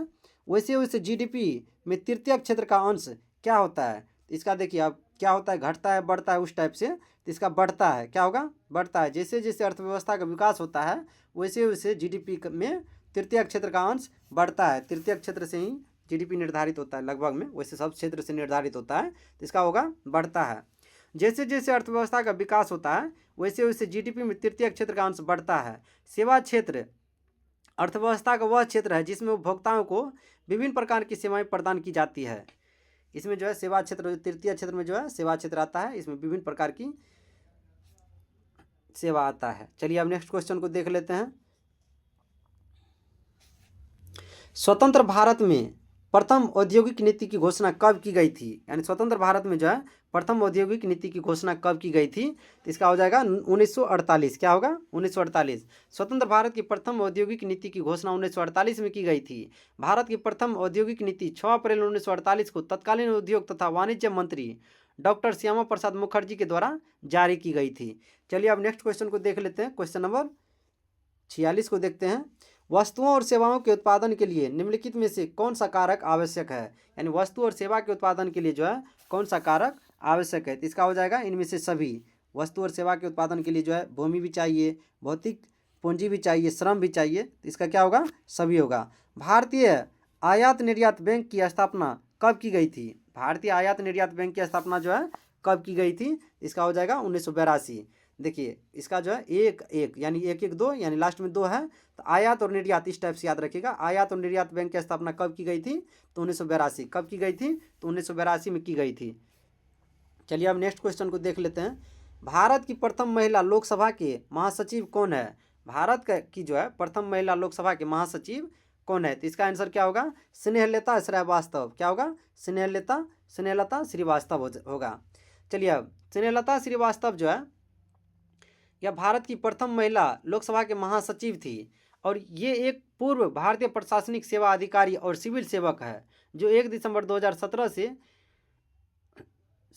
वैसे वैसे जीडीपी में तृतीय क्षेत्र का अंश क्या होता है? इसका देखिए अब क्या होता है, घटता है बढ़ता है उस टाइप से, तो इसका बढ़ता है। क्या होगा? बढ़ता है। जैसे जैसे अर्थव्यवस्था का विकास होता है वैसे वैसे जीडीपी में तृतीय क्षेत्र का अंश बढ़ता है। तृतीय क्षेत्र से ही जीडीपी निर्धारित होता है लगभग में, वैसे सब क्षेत्र से निर्धारित होता है, तो इसका होगा बढ़ता है। जैसे जैसे अर्थव्यवस्था का विकास होता है वैसे वैसे जीडीपी में तृतीय क्षेत्र का अंश बढ़ता है। सेवा क्षेत्र अर्थव्यवस्था का वह क्षेत्र है जिसमें उपभोक्ताओं को विभिन्न प्रकार की सेवाएं प्रदान की जाती है। इसमें जो है सेवा क्षेत्र, तृतीय क्षेत्र में जो है सेवा क्षेत्र आता है, इसमें विभिन्न प्रकार की सेवा आता है। चलिए अब नेक्स्ट क्वेश्चन को देख लेते हैं। स्वतंत्र भारत में प्रथम औद्योगिक नीति की घोषणा कब की गई थी? यानी स्वतंत्र भारत में जो है प्रथम औद्योगिक नीति की घोषणा कब की गई थी? तो इसका हो जाएगा 1948। क्या होगा? 1948। स्वतंत्र भारत की प्रथम औद्योगिक नीति की घोषणा 1948 में की गई थी। भारत की प्रथम औद्योगिक नीति 6 अप्रैल 1948 को तत्कालीन उद्योग तथा वाणिज्य मंत्री डॉक्टर श्यामा प्रसाद मुखर्जी के द्वारा जारी की गई थी। चलिए अब नेक्स्ट क्वेश्चन को देख लेते हैं। क्वेश्चन नंबर 46 को देखते हैं। वस्तुओं और सेवाओं के उत्पादन के लिए निम्नलिखित में से कौन सा कारक आवश्यक है? यानी वस्तु और सेवा के उत्पादन के लिए जो है कौन सा कारक आवश्यक है? तो इसका हो जाएगा इनमें से सभी। वस्तु और सेवा के उत्पादन के लिए जो है भूमि भी चाहिए, भौतिक पूंजी भी चाहिए, श्रम भी चाहिए, तो इसका क्या होगा? सभी होगा। भारतीय आयात निर्यात बैंक की स्थापना कब की गई थी? भारतीय आयात निर्यात बैंक की स्थापना जो है कब की गई थी? इसका हो जाएगा 1982। देखिए इसका जो है 1-1 यानी 1-1-2 यानी लास्ट में 2 है, तो आयात और निर्यात इस टाइप से याद रखिएगा। आयात और निर्यात बैंक की स्थापना कब की गई थी? तो 1982। कब की गई थी? तो 1982 में की गई थी। चलिए अब नेक्स्ट क्वेश्चन को देख लेते हैं। भारत की प्रथम महिला लोकसभा के महासचिव कौन है? भारत की जो है प्रथम महिला लोकसभा के महासचिव कौन है? तो इसका आंसर क्या होगा? स्नेहलता श्रीवास्तव। क्या होगा? स्नेहलता श्रीवास्तव होगा। चलिए अब स्नेहलता श्रीवास्तव जो है यह भारत की प्रथम महिला लोकसभा के महासचिव थी और ये एक पूर्व भारतीय प्रशासनिक सेवा अधिकारी और सिविल सेवक है जो 1 दिसंबर 2017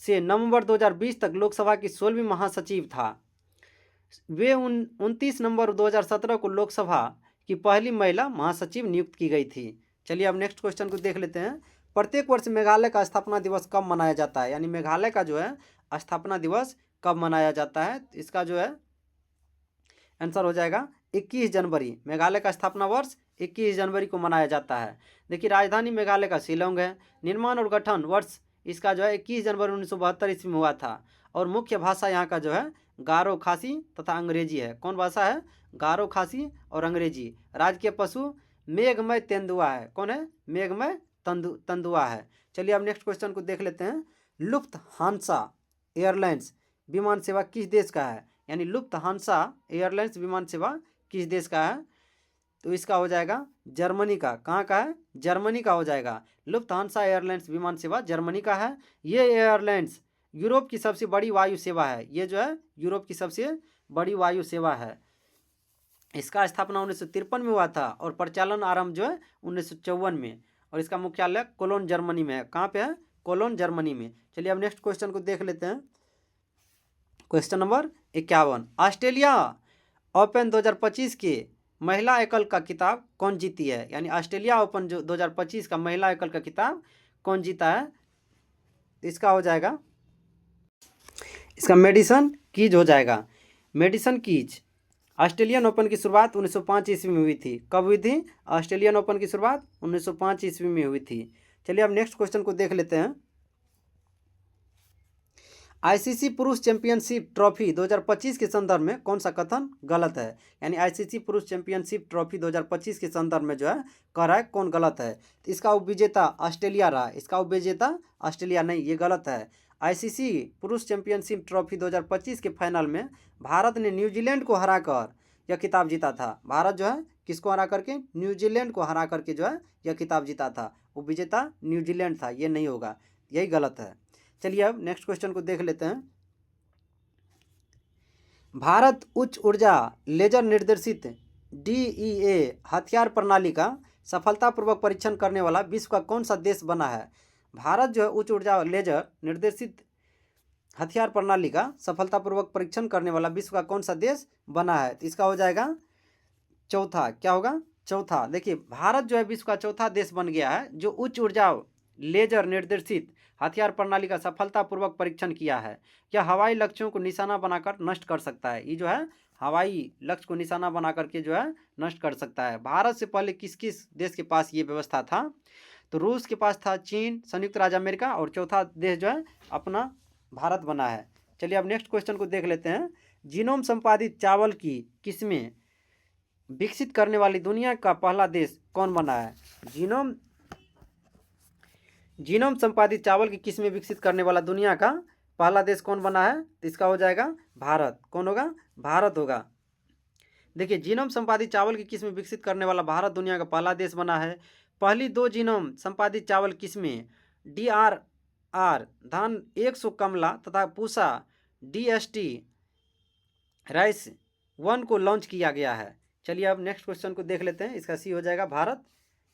से नवंबर 2020 तक लोकसभा की 16वीं महासचिव था। वे 29 नवंबर 2017 को लोकसभा की पहली महिला महासचिव नियुक्त की गई थी। चलिए अब नेक्स्ट क्वेश्चन को देख लेते हैं। प्रत्येक वर्ष मेघालय का स्थापना दिवस कब मनाया जाता है? यानी मेघालय का जो है स्थापना दिवस कब मनाया जाता है? इसका जो है आंसर हो जाएगा 21 जनवरी। मेघालय का स्थापना वर्ष 21 जनवरी को मनाया जाता है। देखिए राजधानी मेघालय का शिलोंग है। निर्माण और गठन वर्ष इसका जो है 21 जनवरी 1972 ईस्वी में हुआ था और मुख्य भाषा यहाँ का जो है गारो, खासी तथा अंग्रेजी है। कौन भाषा है? गारो, खासी और अंग्रेजी। राजकीय पशु मेघमय तेंदुआ है। कौन है? मेघमय तेंदुआ है। चलिए अब नेक्स्ट क्वेश्चन को देख लेते हैं। लुफ्थहान्सा एयरलाइंस विमान सेवा किस देश का है? यानी लुफ्थहान्सा एयरलाइंस विमान सेवा किस देश का है? तो इसका हो जाएगा जर्मनी का। कहाँ का है? जर्मनी का हो जाएगा। लुफ्थहान्सा एयरलाइंस विमान सेवा जर्मनी का है। ये एयरलाइंस यूरोप की सबसे बड़ी वायु सेवा है। ये जो है यूरोप की सबसे बड़ी वायु सेवा है। इसका स्थापना 1953 में हुआ था और प्रचालन आरंभ जो है 1954 में और इसका मुख्यालय कोलोन जर्मनी में है। कहाँ पे है? कोलोन जर्मनी में। चलिए अब नेक्स्ट क्वेश्चन को देख लेते हैं। Question number 51। ऑस्ट्रेलिया ओपन 2025 के महिला एकल का खिताब कौन जीती है? यानी ऑस्ट्रेलिया ओपन जो 2025 का महिला एकल का खिताब कौन जीता है? इसका हो जाएगा, इसका मेडिसन कीज हो जाएगा। Medicine keys. ऑस्ट्रेलियन ओपन की शुरुआत 1905 ईस्वी में हुई थी। कब हुई थी? ऑस्ट्रेलियन ओपन की शुरुआत 1905 ईस्वी में हुई थी। चलिए अब नेक्स्ट क्वेश्चन को देख लेते हैं। आईसीसी पुरुष चैंपियनशिप ट्रॉफी 2025 के संदर्भ में कौन सा कथन गलत है? यानी आईसीसी पुरुष चैंपियनशिप ट्रॉफी 2025 के संदर्भ में जो है कह रहा है कौन गलत है? तो इसका उपविजेता ऑस्ट्रेलिया रहा, इसका उपविजेता ऑस्ट्रेलिया नहीं, ये गलत है। आईसीसी पुरुष चैंपियनशिप ट्रॉफी 2025 के फाइनल में भारत ने न्यूजीलैंड को हराकर यह खिताब जीता था। भारत जो है किसको हरा करके? न्यूजीलैंड को हरा करके जो है यह खिताब जीता था। उपविजेता न्यूजीलैंड था, ये नहीं होगा, यही गलत है। चलिए अब नेक्स्ट क्वेश्चन को देख लेते हैं। भारत उच्च ऊर्जा लेजर निर्देशित डीईए हथियार प्रणाली का सफलतापूर्वक परीक्षण करने वाला विश्व का कौन सा देश बना है? भारत जो है उच्च ऊर्जा लेजर निर्देशित हथियार प्रणाली का सफलतापूर्वक परीक्षण करने वाला विश्व का कौन सा देश बना है? तो इसका हो जाएगा चौथा। क्या होगा? चौथा। देखिए भारत जो है विश्व का चौथा देश बन गया है जो उच्च ऊर्जा लेजर निर्देशित हथियार प्रणाली का सफलतापूर्वक परीक्षण किया है। यह हवाई लक्ष्यों को निशाना बनाकर नष्ट कर सकता है। ये जो है हवाई लक्ष्य को निशाना बना करके जो है नष्ट कर सकता है। भारत से पहले किस किस देश के पास ये व्यवस्था था? तो रूस के पास था, चीन, संयुक्त राज्य अमेरिका, और चौथा देश जो है अपना भारत बना है। चलिए अब नेक्स्ट क्वेश्चन को देख लेते हैं। जीनोम संपादित चावल की किस्में विकसित करने वाली दुनिया का पहला देश कौन बना है? जीनोम संपादित चावल की किस्में विकसित करने वाला दुनिया का पहला देश कौन बना है? तो इसका हो जाएगा भारत। कौन होगा? भारत होगा। देखिए जीनोम संपादित चावल की किस्में विकसित करने वाला भारत दुनिया का पहला देश बना है। पहली 2 जीनोम संपादित चावल किस्में DRR धान 100 कमला तथा पूसा DST राइस 1 को लॉन्च किया गया है। चलिए अब नेक्स्ट क्वेश्चन को देख लेते हैं। इसका सी हो जाएगा भारत,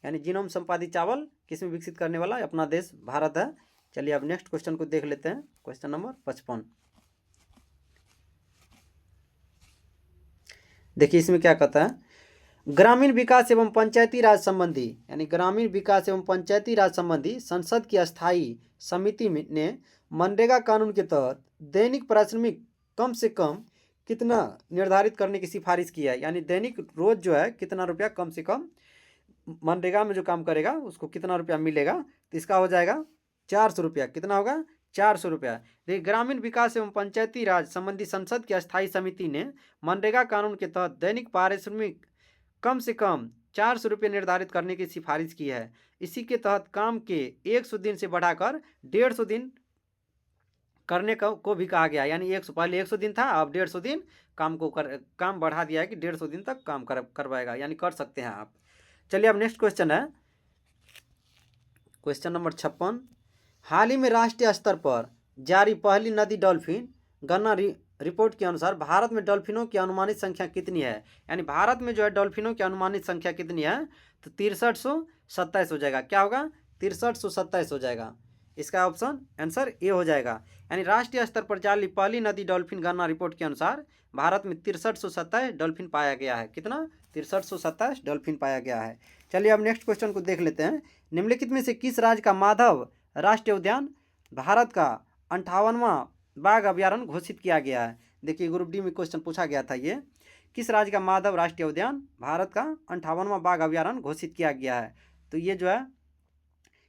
यानी जीनोम संपादित चावल किसमें विकसित करने वाला अपना देश भारत है। चलिए अब नेक्स्ट क्वेश्चन को देख लेते हैं। Question number 55। देखिए इसमें क्या कहता है। ग्रामीण विकास एवं पंचायती राज संबंधी, यानी ग्रामीण विकास एवं पंचायती राज संबंधी संसद की अस्थायी समिति ने मनरेगा कानून के तहत दैनिक पारिश्रमिक कम से कम कितना निर्धारित करने की सिफारिश की है? यानी दैनिक रोज जो है कितना रुपया कम से कम मनरेगा में जो काम करेगा उसको कितना रुपया मिलेगा? तो इसका हो जाएगा 400 रुपया। कितना होगा? 400 रुपया। देखिए ग्रामीण विकास एवं पंचायती राज संबंधी संसद की अस्थायी समिति ने मनरेगा कानून के तहत दैनिक पारिश्रमिक कम से कम 400 रुपये निर्धारित करने की सिफारिश की है। इसी के तहत काम के 100 दिन से बढ़ाकर 150 दिन करने को भी कहा गया। यानी 100 पहले 100 दिन था, अब 150 दिन काम बढ़ा दिया है कि 150 दिन तक काम करवाएगा, यानी कर सकते हैं आप। चलिए अब नेक्स्ट क्वेश्चन है क्वेश्चन नंबर 56। हाल ही में राष्ट्रीय स्तर पर जारी पहली नदी डॉल्फिन गणना रिपोर्ट के अनुसार भारत में डॉल्फिनों की अनुमानित संख्या कितनी है? यानी भारत में जो है डॉल्फिनों की अनुमानित संख्या कितनी है? तो 6327 हो जाएगा। क्या होगा? 6327 हो जाएगा। इसका ऑप्शन आंसर ए हो जाएगा। यानी राष्ट्रीय स्तर पर जारी पहली नदी डॉल्फिन गणना रिपोर्ट के अनुसार भारत में 6327 डॉल्फिन पाया गया है। कितना? 6327 डॉल्फिन पाया गया है। चलिए अब नेक्स्ट क्वेश्चन को देख लेते हैं। निम्नलिखित में से किस राज्य का माधव राष्ट्रीय उद्यान भारत का 58वां बाघ अभ्यारण्य घोषित किया गया है? देखिए ग्रुप डी में क्वेश्चन पूछा गया था ये। किस राज्य का माधव राष्ट्रीय उद्यान भारत का 58वां बाघ अभ्यारण्य घोषित किया गया है? तो ये जो है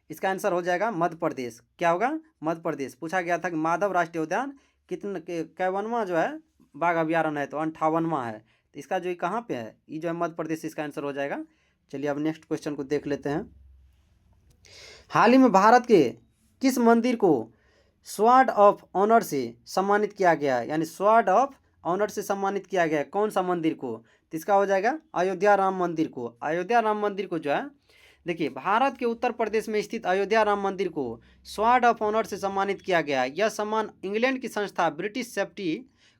इसका आंसर हो जाएगा मध्य प्रदेश। क्या होगा? मध्य प्रदेश। पूछा गया था कि माधव राष्ट्रीय उद्यान कैवनवा जो है बाघ अभ्यारण्य है? तो 58वां है। तो इसका जो कहाँ पे है? ये जो है मध्य प्रदेश, इसका आंसर हो जाएगा। चलिए अब नेक्स्ट क्वेश्चन को देख लेते हैं। हाल ही में भारत के किस मंदिर को स्वॉर्ड ऑफ ऑनर से सम्मानित किया गया है? यानी स्वॉर्ड ऑफ ऑनर से सम्मानित किया गया है कौन सा मंदिर को? तो इसका हो जाएगा अयोध्या राम मंदिर को। अयोध्या राम मंदिर को जो है, देखिए भारत के उत्तर प्रदेश में स्थित अयोध्या राम मंदिर को स्वॉर्ड ऑफ ऑनर से सम्मानित किया गया है। यह सम्मान इंग्लैंड की संस्था ब्रिटिश सेफ्टी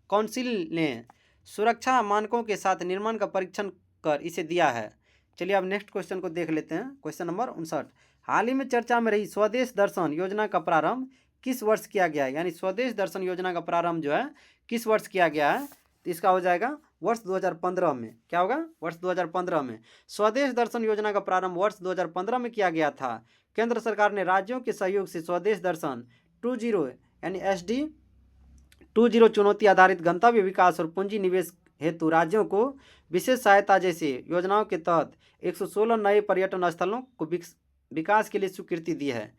काउंसिल ने सुरक्षा मानकों के साथ निर्माण का परीक्षण कर इसे दिया है। चलिए अब नेक्स्ट क्वेश्चन को देख लेते हैं। Question number 59। हाल ही में चर्चा में रही स्वदेश दर्शन योजना का प्रारंभ किस वर्ष किया गया है? यानी स्वदेश दर्शन योजना का प्रारंभ जो है किस वर्ष किया गया है? तो इसका हो जाएगा वर्ष 2015 में। क्या होगा? वर्ष 2015 में। स्वदेश दर्शन योजना का प्रारंभ वर्ष 2015 में किया गया था। केंद्र सरकार ने राज्यों के सहयोग से स्वदेश दर्शन 20 यानी SD20 चुनौती आधारित गंतव्य विकास और पूंजी निवेश हेतु राज्यों को विशेष सहायता जैसे योजनाओं के तहत 116 नए पर्यटन स्थलों को विकास के लिए स्वीकृति दी है।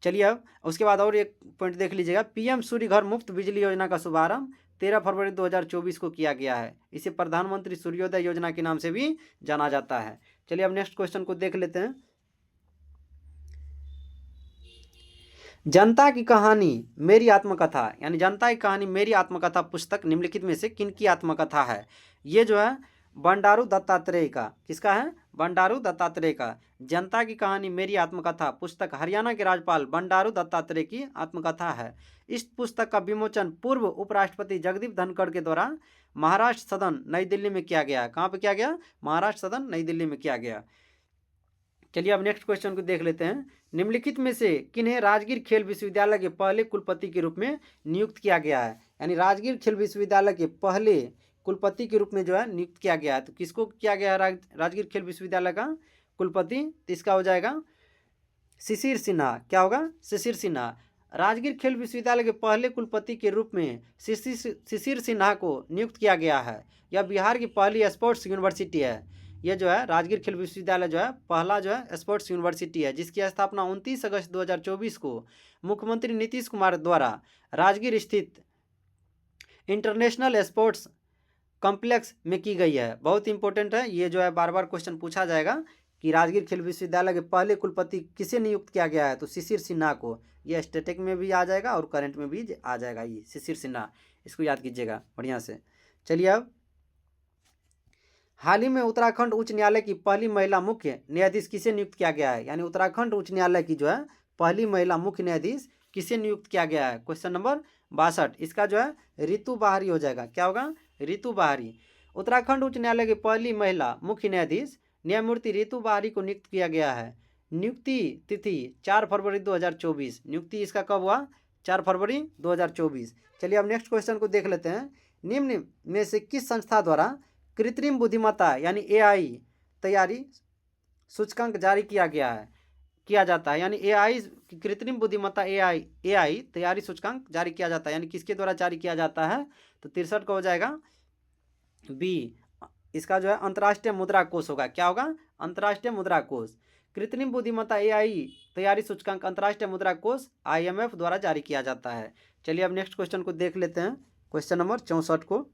चलिए अब उसके बाद और एक पॉइंट देख लीजिएगा, पीएम सूर्य घर मुफ्त बिजली योजना का शुभारंभ 13 फरवरी 2024 को किया गया है। इसे प्रधानमंत्री सूर्योदय योजना के नाम से भी जाना जाता है। चलिए अब नेक्स्ट क्वेश्चन को देख लेते हैं। जनता की कहानी मेरी आत्मकथा, यानी जनता की कहानी मेरी आत्मकथा पुस्तक निम्नलिखित में से किनकी आत्मकथा है? ये जो है बंडारू दत्तात्रेय का, किसका है? बंडारू दत्तात्रेय का। जनता की कहानी मेरी आत्मकथा पुस्तक हरियाणा के राज्यपाल बंडारू दत्तात्रेय की आत्मकथा है। इस पुस्तक का विमोचन पूर्व उपराष्ट्रपति जगदीप धनखड़ के द्वारा महाराष्ट्र सदन नई दिल्ली में किया गया। कहाँ पे किया गया? महाराष्ट्र सदन नई दिल्ली में किया गया। चलिए अब नेक्स्ट क्वेश्चन को देख लेते हैं। निम्नलिखित में से किन्हें राजगीर खेल विश्वविद्यालय के पहले कुलपति के रूप में नियुक्त किया गया है? यानी राजगीर खेल विश्वविद्यालय के पहले कुलपति के रूप में जो है नियुक्त किया गया है। तो किसको किया गया है राजगीर खेल विश्वविद्यालय का कुलपति? तो इसका हो जाएगा शिशिर सिन्हा। क्या होगा? शिशिर सिन्हा। राजगीर खेल विश्वविद्यालय के पहले कुलपति के रूप में शिशिर सिन्हा को नियुक्त किया गया है। यह बिहार की पहली स्पोर्ट्स यूनिवर्सिटी है। यह जो है राजगीर खेल विश्वविद्यालय जो है पहला जो है स्पोर्ट्स यूनिवर्सिटी है, जिसकी स्थापना 29 अगस्त 2024 को मुख्यमंत्री नीतीश कुमार द्वारा राजगीर स्थित इंटरनेशनल स्पोर्ट्स कॉम्प्लेक्स में की गई है। बहुत इंपॉर्टेंट है, ये जो है बार बार क्वेश्चन पूछा जाएगा कि राजगीर खेल विश्वविद्यालय के पहले कुलपति किसे नियुक्त किया गया है? तो शिशिर सिन्हा को। यह स्टैटिक में भी आ जाएगा और करंट में भी आ जाएगा, ये शिशिर सिन्हा, इसको याद कीजिएगा बढ़िया से। चलिए अब हाल ही में उत्तराखंड उच्च न्यायालय की पहली महिला मुख्य न्यायाधीश किसे नियुक्त किया गया है? यानी उत्तराखंड उच्च न्यायालय की जो है पहली महिला मुख्य न्यायाधीश किसे नियुक्त किया गया है? क्वेश्चन नंबर 62, इसका जो है रितु बाहरी हो जाएगा। क्या होगा? रितु बाहरी। उत्तराखंड उच्च न्यायालय की पहली महिला मुख्य न्यायाधीश न्यायमूर्ति रितु बाहरी को नियुक्त किया गया है। नियुक्ति तिथि 4 फरवरी 2024। नियुक्ति इसका कब हुआ? 4 फरवरी 2024। चलिए अब नेक्स्ट क्वेश्चन को देख लेते हैं। निम्न में से किस संस्था द्वारा कृत्रिम बुद्धिमत्ता यानी एआई तैयारी सूचकांक जारी किया जाता है? यानी एआई कृत्रिम बुद्धिमत्ता एआई तैयारी सूचकांक जारी किया जाता है, यानी किसके द्वारा जारी किया जाता है? तो 63 का हो जाएगा बी। इसका जो है अंतर्राष्ट्रीय मुद्रा कोष होगा। क्या होगा? अंतर्राष्ट्रीय मुद्रा कोष। कृत्रिम बुद्धिमत्ता एआई तैयारी सूचकांक अंतर्राष्ट्रीय मुद्रा कोष IMF द्वारा जारी किया जाता है। चलिए अब नेक्स्ट क्वेश्चन को देख लेते हैं। क्वेश्चन नंबर 64 को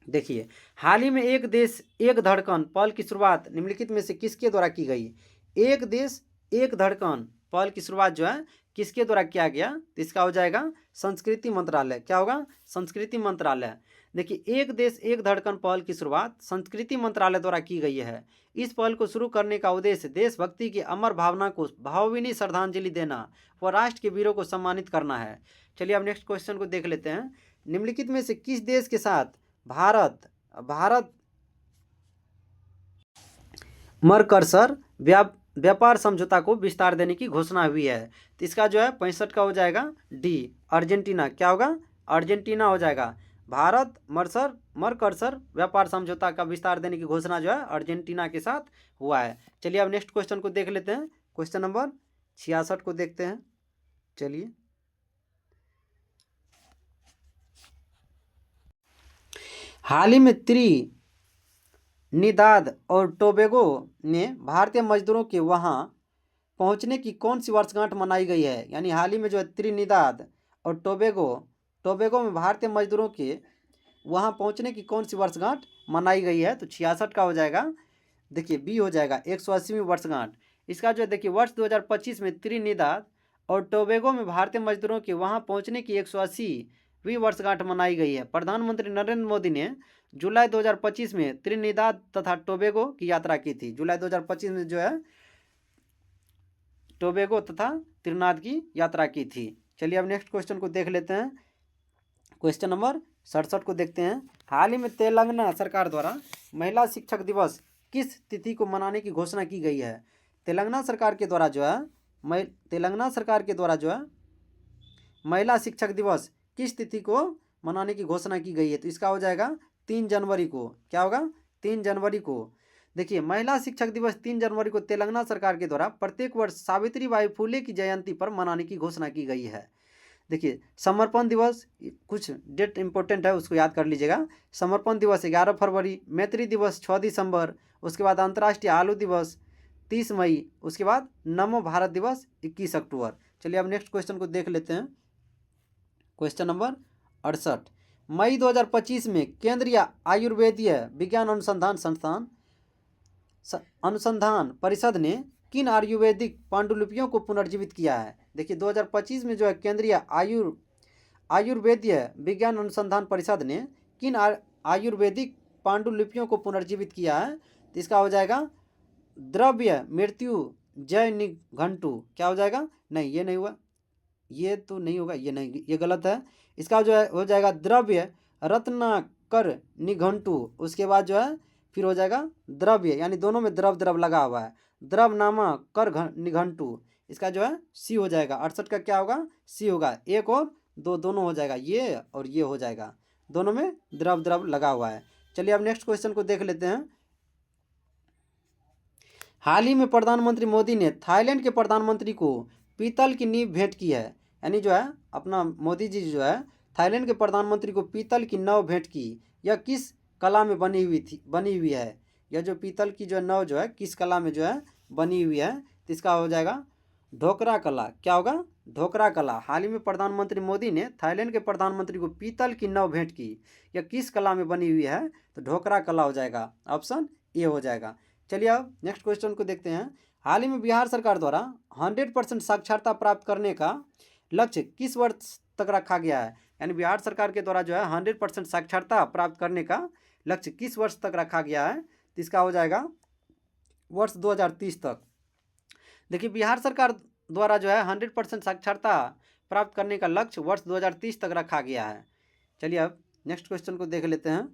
देखिए, हाल ही में एक देश एक धड़कन पहल की शुरुआत निम्नलिखित में से किसके द्वारा की गई? एक देश एक धड़कन पहल की शुरुआत जो है किसके द्वारा किया गया? तो इसका हो जाएगा संस्कृति मंत्रालय। क्या होगा? संस्कृति मंत्रालय। देखिए, एक देश एक धड़कन पहल की शुरुआत संस्कृति मंत्रालय द्वारा की गई है। इस पहल को शुरू करने का उद्देश्य देशभक्ति की अमर भावना को भावभीनी श्रद्धांजलि देना व राष्ट्र के वीरों को सम्मानित करना है। चलिए अब नेक्स्ट क्वेश्चन को देख लेते हैं। निम्नलिखित में से किस देश के साथ भारत मरकरसर व्यापार समझौता को विस्तार देने की घोषणा हुई है? तो इसका जो है 65 का हो जाएगा डी, अर्जेंटीना। क्या होगा? अर्जेंटीना हो जाएगा। भारत मरकरसर व्यापार समझौता का विस्तार देने की घोषणा जो है अर्जेंटीना के साथ हुआ है। चलिए अब नेक्स्ट क्वेश्चन को देख लेते हैं। क्वेश्चन नंबर 66 को देखते हैं। चलिए, हाल ही में त्रिनिदाद और टोबैगो ने भारतीय मजदूरों के वहां पहुंचने की कौन सी वर्षगांठ मनाई गई है? यानी हाल ही में जो है त्रिनिदाद और टोबैगो में भारतीय मजदूरों के वहां पहुंचने की कौन सी वर्षगांठ मनाई गई है? तो 66 का हो जाएगा। देखिए बी हो जाएगा 180वीं वर्षगांठ। इसका जो है देखिए वर्ष 2025 में त्रिनिदाद और टोबैगो में भारतीय मजदूरों के वहां पहुंचने की 180वीं वर्षगांठ मनाई गई है। प्रधानमंत्री नरेंद्र मोदी ने जुलाई 2025 में त्रिनिदाद तथा टोबैगो की यात्रा की थी। जुलाई 2025 में जो है टोबैगो तथा त्रिनिदाद की यात्रा की थी। चलिए अब नेक्स्ट क्वेश्चन को देख लेते हैं। क्वेश्चन नंबर 67 को देखते हैं। हाल ही में तेलंगाना सरकार द्वारा महिला शिक्षक दिवस किस तिथि को मनाने की घोषणा की गई है? तेलंगाना सरकार के द्वारा जो है महिला शिक्षक दिवस किस तिथि को मनाने की घोषणा की गई है? तो इसका हो जाएगा 3 जनवरी को। क्या होगा? 3 जनवरी को। देखिए, महिला शिक्षक दिवस 3 जनवरी को तेलंगाना सरकार के द्वारा प्रत्येक वर्ष सावित्रीबाई फुले की जयंती पर मनाने की घोषणा की गई है। देखिए, समर्पण दिवस, कुछ डेट इंपॉर्टेंट है उसको याद कर लीजिएगा। समर्पण दिवस 11 फरवरी, मैत्री दिवस 6 दिसंबर, उसके बाद अंतर्राष्ट्रीय आलू दिवस 30 मई, उसके बाद नमो भारत दिवस 21 अक्टूबर। चलिए अब नेक्स्ट क्वेश्चन को देख लेते हैं। क्वेश्चन नंबर 68, मई 2025 में केंद्रीय आयुर्वेदीय विज्ञान अनुसंधान परिषद ने किन आयुर्वेदिक पांडुलिपियों को पुनर्जीवित किया है। देखिए 2025 में जो है केंद्रीय आयुर्वेदीय विज्ञान अनुसंधान परिषद ने किन आयुर्वेदिक पांडुलिपियों को पुनर्जीवित किया है। तो इसका हो जाएगा द्रव्य मृत्यु जय निघंटु। क्या हो जाएगा? नहीं, ये नहीं हुआ, ये तो नहीं होगा, ये नहीं, ये गलत है। इसका जो है हो जाएगा द्रव्य रत्नाकर निघंटु। उसके बाद जो है फिर हो जाएगा द्रव्य, यानी दोनों में द्रव द्रव लगा हुआ है, द्रव नामा कर निघंटु। इसका जो है सी हो जाएगा। 68 का क्या होगा? सी होगा। एक और दो दोनों हो जाएगा, ये और ये हो जाएगा, दोनों में द्रव द्रव लगा हुआ है। चलिए अब नेक्स्ट क्वेश्चन को देख लेते हैं। हाल ही में प्रधानमंत्री मोदी ने थाईलैंड के प्रधानमंत्री को पीतल की नींव भेंट की है। यानी जो है अपना मोदी जी जो है थाईलैंड के प्रधानमंत्री को पीतल की नाव भेंट की। यह किस कला में बनी हुई है? यह जो पीतल की जो नाव जो है किस कला में जो है बनी हुई है? तो इसका हो जाएगा ढोकरा कला। क्या होगा? ढोकरा कला। हाल ही में प्रधानमंत्री मोदी ने थाईलैंड के प्रधानमंत्री को पीतल की नाव भेंट की। यह किस कला में बनी हुई है? तो ढोकरा कला हो जाएगा, ऑप्शन ए हो जाएगा। चलिए अब नेक्स्ट क्वेश्चन को देखते हैं। हाल ही में बिहार सरकार द्वारा 100% साक्षरता प्राप्त करने का लक्ष्य किस वर्ष तक रखा गया है? यानी बिहार सरकार के द्वारा जो है 100% साक्षरता प्राप्त करने का लक्ष्य किस वर्ष तक रखा गया है? तो इसका हो जाएगा वर्ष 2030 तक। देखिए बिहार सरकार द्वारा जो है 100% साक्षरता प्राप्त करने का लक्ष्य वर्ष 2030 तक रखा गया है। चलिए अब नेक्स्ट क्वेश्चन को देख लेते हैं।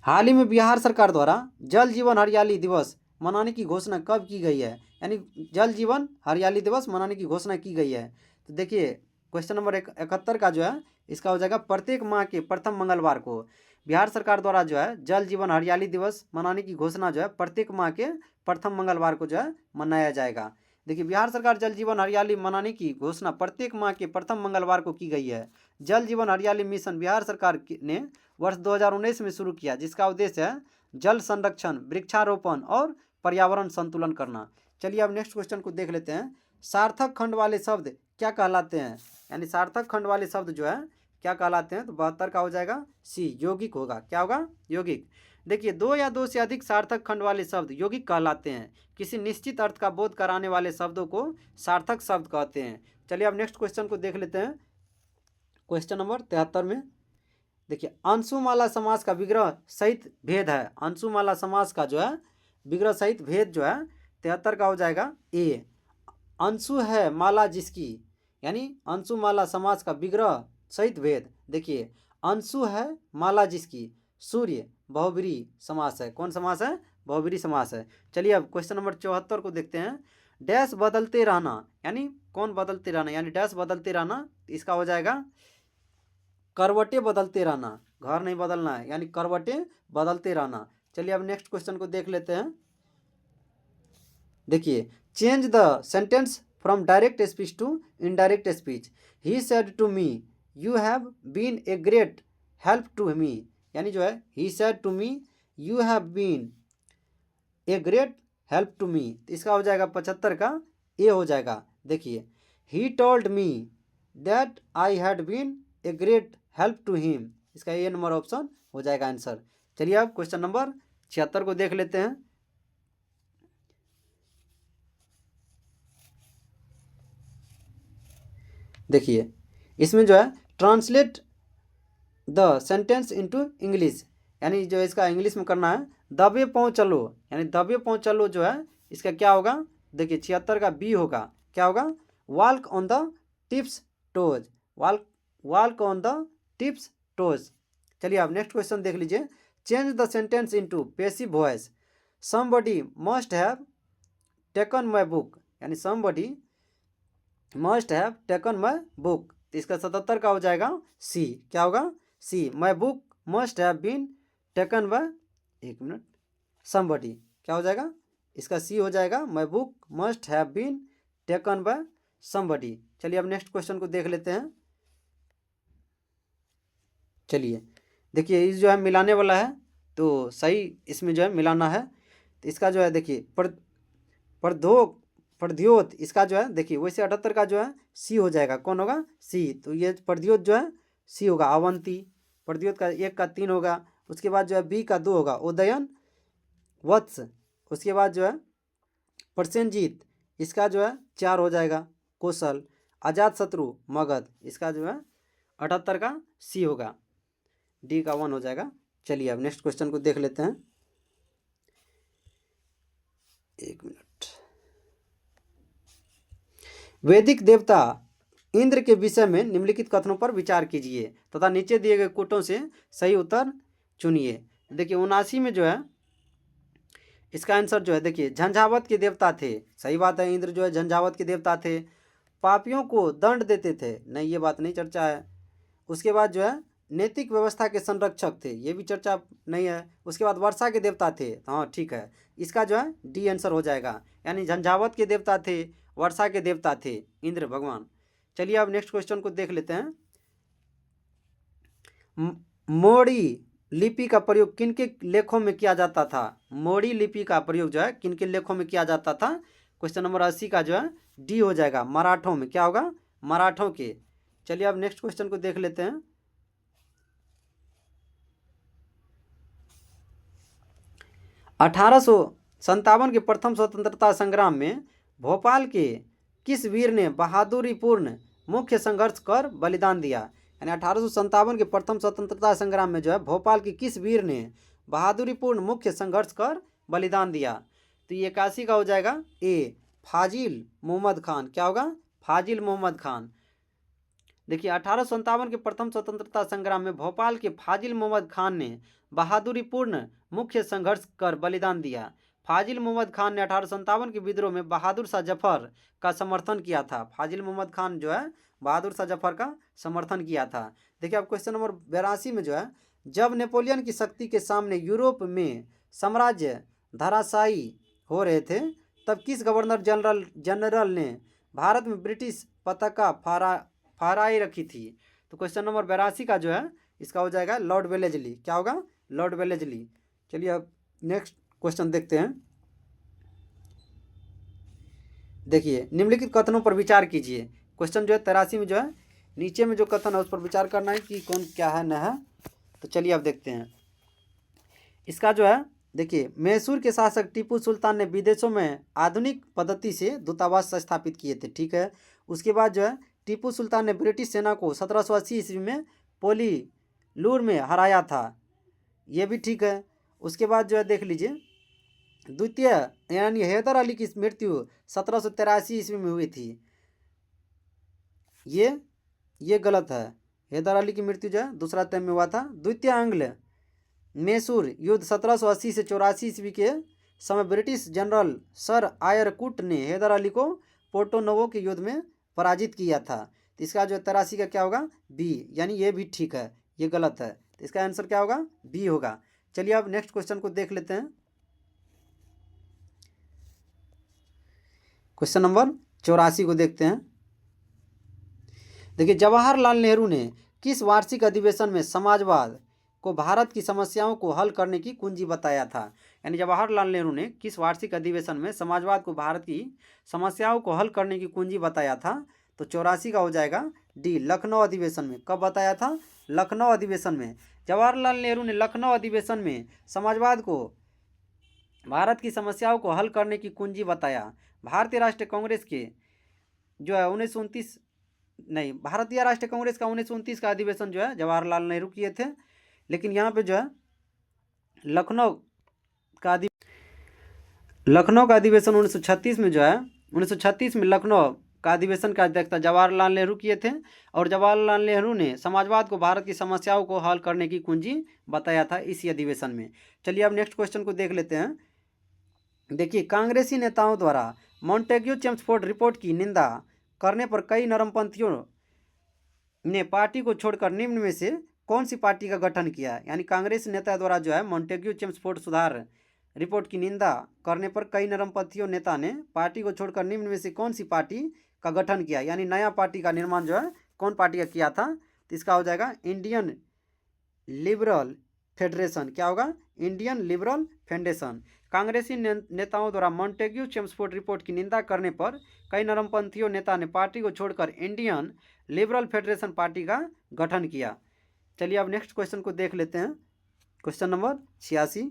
हाल ही में बिहार सरकार द्वारा जल जीवन हरियाली दिवस मनाने की घोषणा कब की गई है? यानी जल जीवन हरियाली दिवस मनाने की घोषणा की गई है। तो देखिए क्वेश्चन नंबर 71 का जो है इसका हो जाएगा प्रत्येक माह के प्रथम मंगलवार को बिहार सरकार द्वारा जो है जल जीवन हरियाली दिवस मनाने की घोषणा जो है प्रत्येक माह के प्रथम मंगलवार को जो है मनाया जाएगा। देखिए बिहार सरकार जल जीवन हरियाली मनाने की घोषणा प्रत्येक माह के प्रथम मंगलवार को की गई है। जल जीवन हरियाली मिशन बिहार सरकार ने वर्ष 2019 में शुरू किया, जिसका उद्देश्य है जल संरक्षण, वृक्षारोपण और पर्यावरण संतुलन करना। चलिए अब नेक्स्ट क्वेश्चन को देख लेते हैं। सार्थक खंड वाले शब्द क्या कहलाते हैं? यानी सार्थक खंड वाले शब्द जो है क्या कहलाते हैं? तो 72 का हो जाएगा सी, यौगिक होगा। क्या होगा? यौगिक। देखिए दो या दो से अधिक सार्थक खंड वाले शब्द यौगिक कहलाते हैं। किसी निश्चित अर्थ का बोध कराने वाले शब्दों को सार्थक शब्द कहते हैं। चलिए अब नेक्स्ट क्वेश्चन को देख लेते हैं। क्वेश्चन नंबर 73 में देखिए अंशुमाला समास का विग्रह सहित भेद है। अंशुमाला समास का जो है विग्रह सहित भेद जो है 73 का हो जाएगा ए। अंशु है माला जिसकी, यानी अंशुमाला समास का विग्रह सहित भेद। देखिए अंशु है माला जिसकी, सूर्य बहुब्री समास है। कौन समास है? बहुब्री समास है। चलिए अब क्वेश्चन नंबर 74 को देखते हैं। डैश बदलते रहना, यानी कौन बदलते रहना, यानी डैश बदलते रहना। इसका हो जाएगा करवटें बदलते रहना, घर नहीं बदलना है, यानी करवटें बदलते रहना। चलिए अब नेक्स्ट क्वेश्चन को देख लेते हैं। देखिए change the sentence from direct speech to indirect speech. He said to me you have been a great help to me, यानी जो है he said to me you have been a great help to me. इसका हो जाएगा 75 का A हो जाएगा। देखिए he told me that I had been a great help to him. इसका ए नंबर ऑप्शन हो जाएगा आंसर। चलिए अब क्वेश्चन नंबर 76 को देख लेते हैं। देखिए इसमें जो है translate the sentence into English, यानी जो इसका इंग्लिश में करना है। दबे पाँव चलो, यानी दबे पाँव चलो जो है इसका क्या होगा? देखिए 76 का बी होगा। क्या होगा? Walk on the tips toes, walk on the tips toes. चलिए अब नेक्स्ट क्वेश्चन देख लीजिए। Change the sentence into passive voice. Somebody must have taken my book, यानी somebody must have taken my book. तो इसका 77 का हो जाएगा सी। क्या होगा? C, my book must have been taken by, एक मिनट, समबडी। क्या हो जाएगा? इसका सी हो जाएगा, my book must have been taken by somebody. चलिए अब नेक्स्ट क्वेश्चन को देख लेते हैं। चलिए देखिए इस जो है मिलाने वाला है, तो सही इसमें जो है मिलाना है। तो इसका जो है देखिए प्रद्योत इसका जो है देखिए वैसे 78 का जो है सी हो जाएगा, कौन होगा, सी। तो ये प्रद्योत जो है सी होगा। अवंती प्रद्योत का 1 का 3 होगा। उसके बाद जो है बी का 2 होगा, उदयन वत्स। उसके बाद जो है प्रसेनजीत, इसका जो है 4 हो जाएगा, कौशल। अजात शत्रु मगध, इसका जो है 78 का सी होगा, डी का 1 हो जाएगा। चलिए अब नेक्स्ट क्वेश्चन को देख लेते हैं। 1 मिनट। वैदिक देवता इंद्र के विषय में निम्नलिखित कथनों पर विचार कीजिए तथा नीचे दिए गए कोटों से सही उत्तर चुनिए। देखिए 79 में जो है इसका आंसर जो है देखिए झंझावत के देवता थे, सही बात है, इंद्र जो है झंझावत के देवता थे। पापियों को दंड देते थे, नहीं ये बात नहीं चर्चा है। उसके बाद जो है नैतिक व्यवस्था के संरक्षक थे, ये भी चर्चा नहीं है। उसके बाद वर्षा के देवता थे, हाँ ठीक है, इसका जो है डी आंसर हो जाएगा। यानी झंझावत के देवता थे, वर्षा के देवता थे इंद्र भगवान। चलिए अब नेक्स्ट क्वेश्चन को देख लेते हैं। मोड़ी लिपि का प्रयोग किन के लेखों में किया जाता था? मोड़ी लिपि का प्रयोग जो है किन के लेखों में किया जाता था? क्वेश्चन नंबर 80 का जो है डी हो जाएगा, मराठों में। क्या होगा? मराठों के। चलिए अब नेक्स्ट क्वेश्चन को देख लेते हैं। 1857 के प्रथम स्वतंत्रता संग्राम में भोपाल के किस वीर ने बहादुरीपूर्ण मुख्य संघर्ष कर बलिदान दिया? यानी 1857 के प्रथम स्वतंत्रता संग्राम में जो है भोपाल के किस वीर ने बहादुरीपूर्ण मुख्य संघर्ष कर बलिदान दिया? तो ये 81 का हो जाएगा ए, फाजिल मोहम्मद खान। क्या होगा? फाजिल मोहम्मद खान। देखिए 1857 के प्रथम स्वतंत्रता संग्राम में भोपाल के फाजिल मोहम्मद खान ने बहादुरीपूर्ण मुख्य संघर्ष कर बलिदान दिया। फाजिल मोहम्मद खान ने 1857 के विद्रोह में बहादुर शाह जफर का समर्थन किया था। फाजिल मोहम्मद खान जो है बहादुर शाह जफर का समर्थन किया था। देखिए अब क्वेश्चन नंबर 82 में जो है जब नेपोलियन की शक्ति के सामने यूरोप में साम्राज्य धराशायी हो रहे थे तब किस गवर्नर जनरल ने भारत में ब्रिटिश पताका फहराई रखी थी? तो क्वेश्चन नंबर 82 का जो है इसका हो जाएगा लॉर्ड वेलेजली। क्या होगा? Lord Wellesley. चलिए अब नेक्स्ट क्वेश्चन देखते हैं। देखिए निम्नलिखित कथनों पर विचार कीजिए। क्वेश्चन जो है 83 में जो है नीचे में जो कथन है उस पर विचार करना है कि कौन क्या है न है। तो चलिए अब देखते हैं। इसका जो है देखिए मैसूर के शासक टीपू सुल्तान ने विदेशों में आधुनिक पद्धति से दूतावास स्थापित किए थे, ठीक है। उसके बाद जो है टीपू सुल्तान ने ब्रिटिश सेना को 1780 ईस्वी में पोलीलूर में हराया था, ये भी ठीक है। उसके बाद जो है देख लीजिए द्वितीय यानी हैदर अली की मृत्यु 1783 ईस्वी में हुई थी, ये गलत है। हैदर अली की मृत्यु जो है दूसरा टाइम में हुआ था। द्वितीय आंग्ल मैसूर युद्ध 1780 से 84 ईस्वी के समय ब्रिटिश जनरल सर आयरकुट ने हैदर अली को पोर्टो नोवो के युद्ध में पराजित किया था। तो इसका जो 83 का क्या होगा? बी, यानी ये भी ठीक है, ये गलत है। तो इसका आंसर क्या होगा? बी होगा। चलिए अब नेक्स्ट क्वेश्चन को देख लेते हैं। क्वेश्चन नंबर 84 को देखते हैं। देखिए जवाहरलाल नेहरू ने किस वार्षिक अधिवेशन में समाजवाद को भारत की समस्याओं को हल करने की कुंजी बताया था? यानी जवाहरलाल नेहरू ने किस वार्षिक अधिवेशन में समाजवाद को भारत की समस्याओं को हल करने की कुंजी बताया था? तो 84 का हो जाएगा डी, लखनऊ अधिवेशन में। कब बताया था? लखनऊ अधिवेशन में। जवाहरलाल नेहरू ने लखनऊ अधिवेशन में समाजवाद को भारत की समस्याओं को हल करने की कुंजी बताया। भारतीय राष्ट्रीय कांग्रेस के जो है 1929 नहीं, भारतीय राष्ट्रीय कांग्रेस का 1929 का अधिवेशन जो है जवाहरलाल नेहरू किए थे, लेकिन यहाँ पे जो है लखनऊ का अधिवेशन 1936 में जो है 1936 में लखनऊ का अधिवेशन का अध्यक्षता जवाहरलाल नेहरू किए थे और जवाहरलाल नेहरू ने समाजवाद को भारत की समस्याओं को हल करने की कुंजी बताया था इसी अधिवेशन में। चलिए अब नेक्स्ट क्वेश्चन को देख लेते हैं। देखिए कांग्रेसी नेताओं द्वारा मॉन्टेग्यू चेम्सफोर्ड रिपोर्ट की निंदा करने पर कई नरमपंथियों ने पार्टी को छोड़कर निम्न में से कौन सी पार्टी का गठन किया? यानी कांग्रेस नेता द्वारा जो है मॉन्टेग्यू चेम्सफोर्ड सुधार रिपोर्ट की निंदा करने पर कई नरमपंथियों नेता ने पार्टी को छोड़कर निम्न में से कौन सी पार्टी का गठन किया? यानी नया पार्टी का निर्माण जो है कौन पार्टी का किया था? तो इसका हो जाएगा इंडियन लिबरल फेडरेशन। क्या होगा? Indian liberal federation. कांग्रेसी नेताओं द्वारा मॉन्टेग्यू चेम्सफोर्ड रिपोर्ट की निंदा करने पर कई नरमपंथियों नेता ने पार्टी को छोड़कर इंडियन लिबरल फेडरेशन पार्टी का गठन किया। चलिए अब नेक्स्ट क्वेश्चन को देख लेते हैं। Question number 86।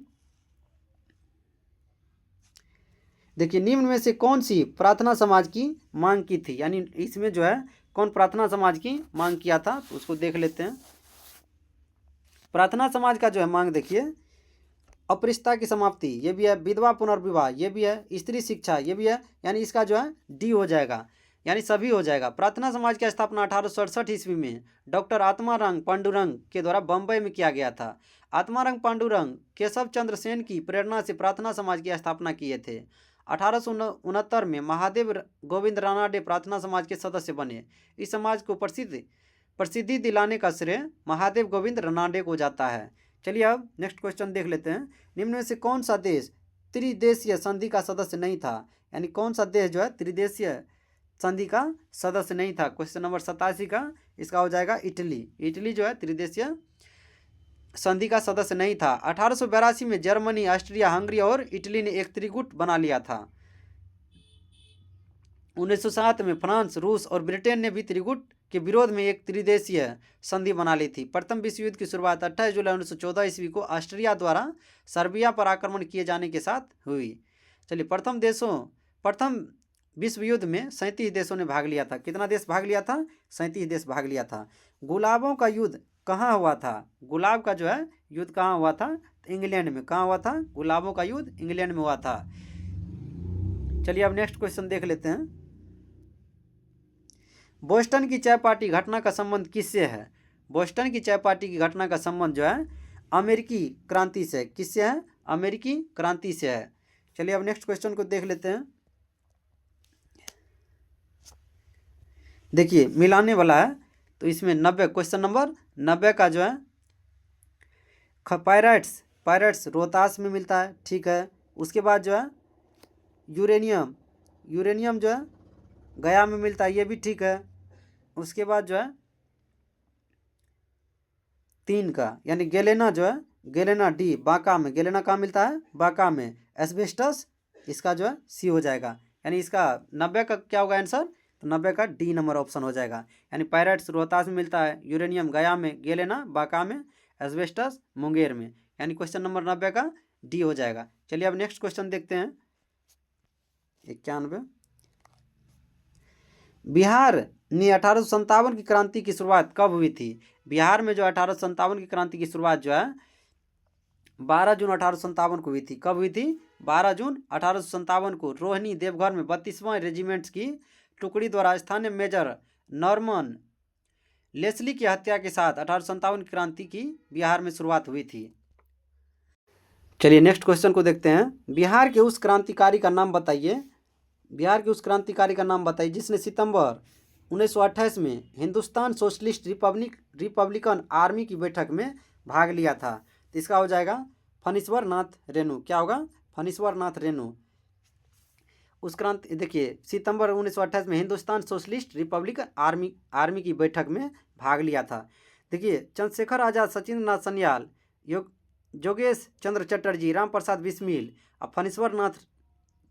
देखिए, निम्न में से कौन सी प्रार्थना समाज की मांग की थी, यानी इसमें जो है कौन प्रार्थना समाज की मांग किया था, तो उसको देख लेते हैं। प्रार्थना समाज का जो है मांग देखिए, अपरिष्टता की समाप्ति, ये भी है, विधवा पुनर्विवाह, ये भी है, स्त्री शिक्षा, ये भी है, यानी इसका जो है डी हो जाएगा, यानी सभी हो जाएगा। प्रार्थना समाज की स्थापना 1867 ईस्वी में डॉक्टर आत्मारंग पांडुरंग के द्वारा बम्बई में किया गया था। आत्मारंग पांडुरंग केशव चंद्र सेन की प्रेरणा से प्रार्थना समाज की स्थापना किए थे। 1869 में महादेव गोविंद रानाडे प्रार्थना समाज के सदस्य बने। इस समाज को प्रसिद्धि दिलाने का श्रेय महादेव गोविंद रानाडे को जाता है। चलिए अब नेक्स्ट क्वेश्चन देख लेते हैं। निम्न में से कौन सा देश त्रिदेशीय संधि का सदस्य नहीं था, यानी कौन सा देश जो है त्रिदेशीय संधि का सदस्य नहीं था। क्वेश्चन नंबर 87 का इसका हो जाएगा इटली। इटली जो है त्रिदेशीय संधि का सदस्य नहीं था। 1882 में जर्मनी, ऑस्ट्रिया, हंगरी और इटली ने एक त्रिगुट बना लिया था। 1907 में फ्रांस, रूस और ब्रिटेन ने भी त्रिगुट के विरोध में एक त्रिदेशीय संधि बना ली थी। प्रथम विश्व युद्ध की शुरुआत 28 जुलाई 1914 ईस्वी को ऑस्ट्रिया द्वारा सर्बिया पर आक्रमण किए जाने के साथ हुई। चलिए, प्रथम विश्व युद्ध में 37 देशों ने भाग लिया था। कितना देश भाग लिया था? 37 देश भाग लिया था। गुलाबों का युद्ध कहाँ हुआ था? गुलाब का जो है युद्ध कहाँ हुआ था? इंग्लैंड में। कहाँ हुआ था? गुलाबों का युद्ध इंग्लैंड में हुआ था। चलिए अब नेक्स्ट क्वेश्चन देख लेते हैं। बोस्टन की चाय पार्टी घटना का संबंध किससे है? बोस्टन की चाय पार्टी की घटना का संबंध जो है अमेरिकी क्रांति से। किससे है? अमेरिकी क्रांति से है। चलिए अब नेक्स्ट क्वेश्चन को देख लेते हैं। देखिए, मिलाने वाला है, तो इसमें 90 क्वेश्चन नंबर 90 का जो है पायरेट्स रोहतास में मिलता है, ठीक है। उसके बाद जो है यूरेनियम जो है गया में मिलता है, ये भी ठीक है। उसके बाद जो है 3 का यानी गेलेना जो है गेलेना डी बांका में। गेलेना कहाँ मिलता है? बांका में। एस्बेस्टस इसका जो है सी हो जाएगा, यानी इसका 90 का क्या होगा आंसर? तो 90 का डी नंबर ऑप्शन हो जाएगा। यानी पायरेट्स रोहतास में मिलता है, यूरेनियम गया में, गेलेना बांका में, एस्बेस्टस मुंगेर में, यानी क्वेश्चन नंबर 90 का डी हो जाएगा। चलिए अब नेक्स्ट क्वेश्चन देखते हैं। 91। बिहार ने 1857 की क्रांति की शुरुआत कब हुई थी? बिहार में जो 1857 की क्रांति की शुरुआत जो है 12 जून 1857 को हुई थी। कब हुई थी? 12 जून 1857 को रोहिणी देवघर में 32वां रेजिमेंट्स की टुकड़ी द्वारा स्थानीय मेजर नॉर्मन लेस्ली की हत्या के साथ 1857 की क्रांति की बिहार में शुरुआत हुई थी। चलिए नेक्स्ट क्वेश्चन को देखते हैं। बिहार के उस क्रांतिकारी का नाम बताइए। बिहार के उस क्रांतिकारी का नाम बताइए जिसने सितंबर 1928 में हिंदुस्तान सोशलिस्ट रिपब्लिकन आर्मी की बैठक में भाग लिया था। तो इसका हो जाएगा फणीश्वर नाथ रेणु। क्या होगा? फणीश्वर नाथ रेणु। उस क्रांति देखिए, सितंबर 1928 में हिंदुस्तान सोशलिस्ट रिपब्लिकन आर्मी की बैठक में भाग लिया था। देखिए, चंद्रशेखर आजाद, सचिंद्र नाथ सन्याल, जोगेश चंद्र चटर्जी, राम प्रसाद बिस्मिल और फणीश्वर नाथ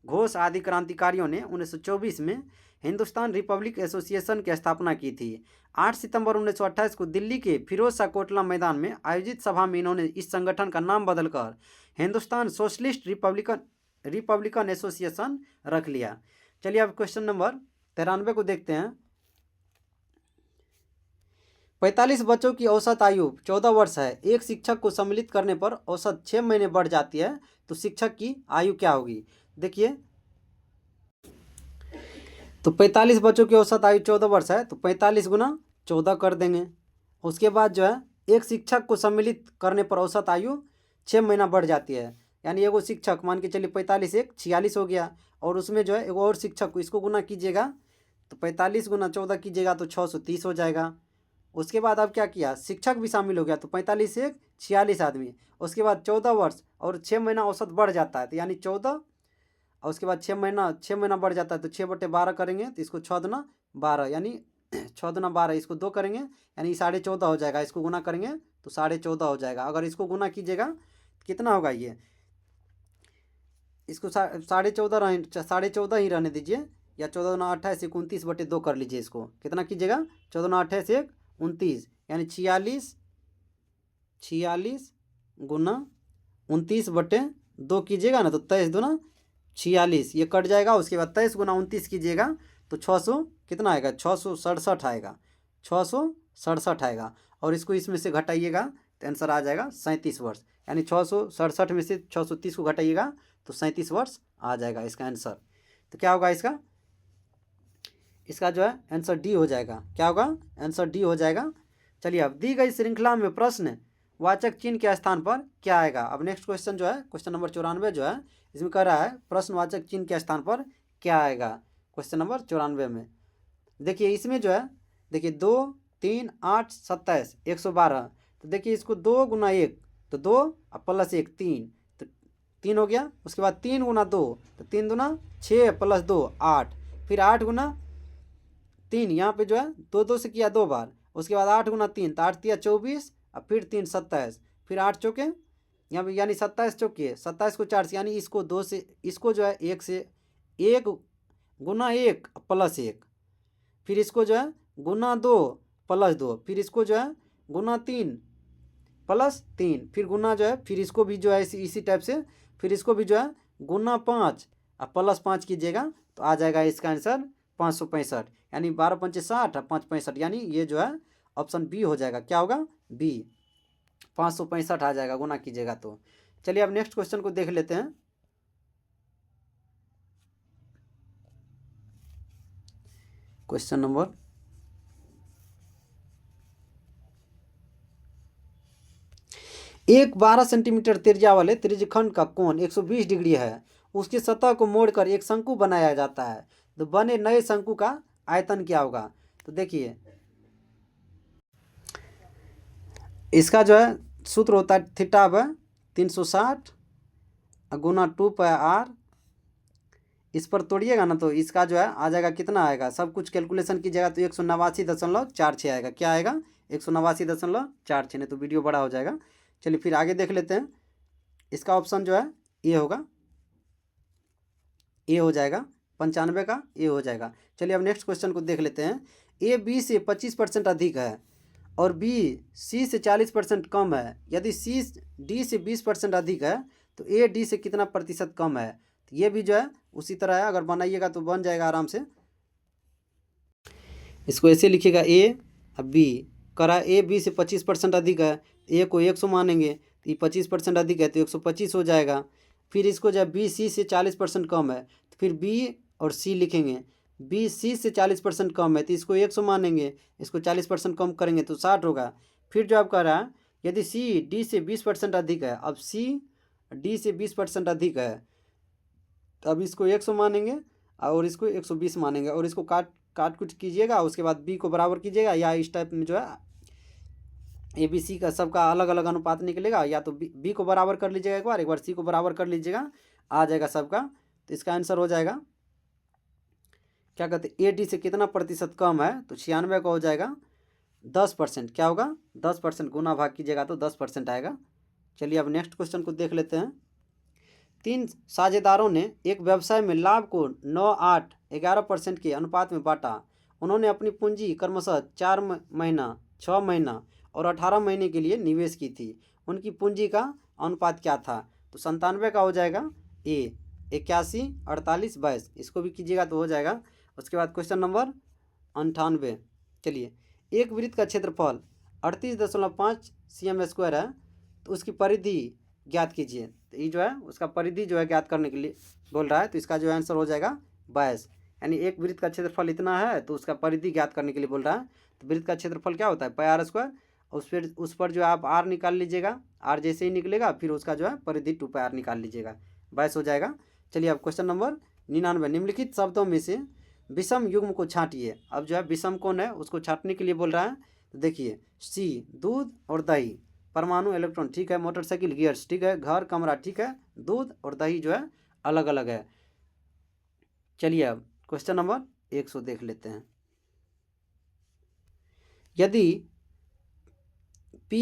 घोष आदि क्रांतिकारियों ने 1924 में हिंदुस्तान रिपब्लिक एसोसिएशन की स्थापना की थी। 8 सितंबर 1928 को दिल्ली के फिरोज शाह कोटला मैदान में आयोजित सभा में इन्होंने इस संगठन का नाम बदलकर हिंदुस्तान सोशलिस्ट रिपब्लिकन एसोसिएशन रख लिया। चलिए अब क्वेश्चन नंबर 93 को देखते हैं। 45 बच्चों की औसत आयु 14 वर्ष है। एक शिक्षक को सम्मिलित करने पर औसत 6 महीने बढ़ जाती है, तो शिक्षक की आयु क्या होगी? देखिए, तो 45 बच्चों की औसत आयु 14 वर्ष है, तो 45 गुना 14 कर देंगे। उसके बाद जो है एक शिक्षक को सम्मिलित करने पर औसत आयु 6 महीना बढ़ जाती है, यानी एगो शिक्षक मान के चलिए 45 एक 46 हो गया, और उसमें जो है एगो और शिक्षक को इसको गुना कीजिएगा तो 45 गुना 14 कीजिएगा तो 630 हो जाएगा। उसके बाद अब क्या किया, शिक्षक भी शामिल हो गया, तो 45 एक 46 आदमी। उसके बाद 14 वर्ष और 6 महीना औसत बढ़ जाता है, तो यानी 14, और उसके बाद 6 महीना बढ़ जाता है, तो 6/12 करेंगे तो इसको 6 दूना 12, यानी 6 दूना 12, इसको 2 करेंगे यानी 14.5 हो जाएगा। इसको गुना करेंगे तो 14.5 हो जाएगा। अगर इसको गुना कीजिएगा कितना होगा, ये इसको 14.5 ही रहने दीजिए, या 14×9 = 28, 29/2 कर लीजिए। इसको कितना कीजिएगा, 14×9 = 29, यानी 46 गुना 29/2 कीजिएगा ना, तो 23×2 = 46, ये कट जाएगा। उसके बाद 23×29 कीजिएगा तो 600 कितना आएगा, 667 आएगा, 667 आएगा। और इसको इसमें से घटाइएगा तो आंसर आ जाएगा 37 वर्ष, यानी 667 में से 630 को घटाइएगा तो 37 वर्ष आ जाएगा इसका आंसर। तो क्या होगा इसका जो है आंसर डी हो जाएगा। क्या होगा, आंसर डी हो जाएगा। चलिए अब दी गई श्रृंखला में प्रश्न वाचक चिन्ह के स्थान पर क्या आएगा। अब नेक्स्ट क्वेश्चन जो है, क्वेश्चन नंबर 94 जो है, इसमें कह रहा है प्रश्नवाचक चिन्ह के स्थान पर क्या आएगा। क्वेश्चन नंबर 94 में देखिए, इसमें जो है, देखिए 2, 3, 8, 27, 112। तो देखिए इसको 2×1 तो 2 + 1 3, तो 3 हो गया। उसके बाद 3×2 तो 3×2 = 6 + 2 8, फिर 8×3, यहाँ पे जो है 2 से किया 2 बार। उसके बाद 8×3 तो 8×3 = 24, और फिर 3 27, फिर 8 चौके यहाँ पे, यानी 27 चौके 27 को 4 से, यानी इसको 2 से, इसको जो है 1 से 1×1 + 1, फिर इसको जो है ×2 + 2, फिर इसको जो है ×3 + 3, फिर गुना जो है, फिर इसको भी जो है इसी टाइप से, फिर इसको भी जो है ×5 और +5 कीजिएगा तो आ जाएगा इसका आंसर 565, यानी 12×5 = 60 और 5 65, यानी ये जो है ऑप्शन बी हो जाएगा। क्या होगा, बी, 565 आ जाएगा गुना कीजिएगा तो। चलिए अब नेक्स्ट क्वेश्चन को देख लेते हैं। क्वेश्चन नंबर 12 सेंटीमीटर त्रिज्या वाले त्रिज्यखंड का कोण 120 डिग्री है। उसकी सतह को मोड़कर एक शंकु बनाया जाता है, तो बने नए शंकु का आयतन क्या होगा। तो देखिए इसका जो है सूत्र होता है θ/360 गुना 2πr। इस पर तोड़िएगा ना तो इसका जो है आ जाएगा, कितना आएगा, सब कुछ कैलकुलेशन कीजिएगा तो 189.46 आएगा। क्या आएगा, 189.46, नहीं तो वीडियो बड़ा हो जाएगा। चलिए फिर आगे देख लेते हैं। इसका ऑप्शन जो है ए होगा, ए हो जाएगा, 95 का ए हो जाएगा। चलिए अब नेक्स्ट क्वेश्चन को देख लेते हैं। ए बी से 25% अधिक है और बी सी से 40% कम है। यदि सी डी से 20% अधिक है तो ए डी से कितना प्रतिशत कम है। तो ये भी जो है उसी तरह है, अगर बनाइएगा तो बन जाएगा आराम से। इसको ऐसे लिखिएगा, ए अब बी करा, ए बी से 25% अधिक है, ए को 100 मानेंगे, तो ये 25% अधिक है तो 125 हो जाएगा। फिर इसको जब बी सी से 40% कम है तो फिर बी और सी लिखेंगे, बी सी से 40% कम है तो इसको 100 मानेंगे, इसको 40% कम करेंगे तो 60 होगा। फिर जो आप कह रहा है यदि सी डी से 20% अधिक है, अब सी डी से 20% अधिक है तो अब इसको 100 मानेंगे और इसको 120 मानेंगे, और इसको काट कुट कीजिएगा। उसके बाद बी को बराबर कीजिएगा, या इस टाइप में जो है ए बी सी का सबका अलग अलग अनुपात निकलेगा, या तो बी को बराबर कर लीजिएगा, एक बार सी को बराबर कर लीजिएगा, आ जाएगा सबका। तो इसका आंसर हो जाएगा, क्या कहते हैं, ए डी से कितना प्रतिशत कम है, तो 96 का हो जाएगा 10%। क्या होगा, 10%, गुना भाग कीजिएगा तो 10% आएगा। चलिए अब नेक्स्ट क्वेश्चन को देख लेते हैं। 3 साझेदारों ने एक व्यवसाय में लाभ को 9, 8, 11% के अनुपात में बांटा। उन्होंने अपनी पूंजी क्रमशः 4 महीना, 6 महीना और 18 महीने के लिए निवेश की थी। उनकी पूंजी का अनुपात क्या था। तो 97 का हो जाएगा ए, 81, 48, 22, इसको भी कीजिएगा तो हो जाएगा। उसके बाद क्वेश्चन नंबर 98। चलिए, एक वृत्त का क्षेत्रफल 38.5 cm² है, तो उसकी परिधि ज्ञात कीजिए। तो ये जो है उसका परिधि जो है ज्ञात करने के लिए बोल रहा है, तो इसका जो आंसर हो जाएगा 22, यानी एक वृत्त का क्षेत्रफल इतना है तो उसका परिधि ज्ञात करने के लिए बोल रहा है। तो वृत्त का क्षेत्रफल क्या होता है, πr², और उस पर जो आप आर निकाल लीजिएगा, आर जैसे ही निकलेगा फिर उसका जो है परिधि 2πr निकाल लीजिएगा, 22 हो जाएगा। चलिए अब क्वेश्चन नंबर 99, निम्नलिखित शब्दों में से विषम युग्म को छांटिए। अब जो है विषम कौन है उसको छांटने के लिए बोल रहा है। तो देखिए, सी दूध और दही, परमाणु इलेक्ट्रॉन ठीक है, मोटरसाइकिल गियर्स ठीक है, घर कमरा ठीक है, दूध और दही जो है अलग अलग है। चलिए अब क्वेश्चन नंबर 100 देख लेते हैं। यदि P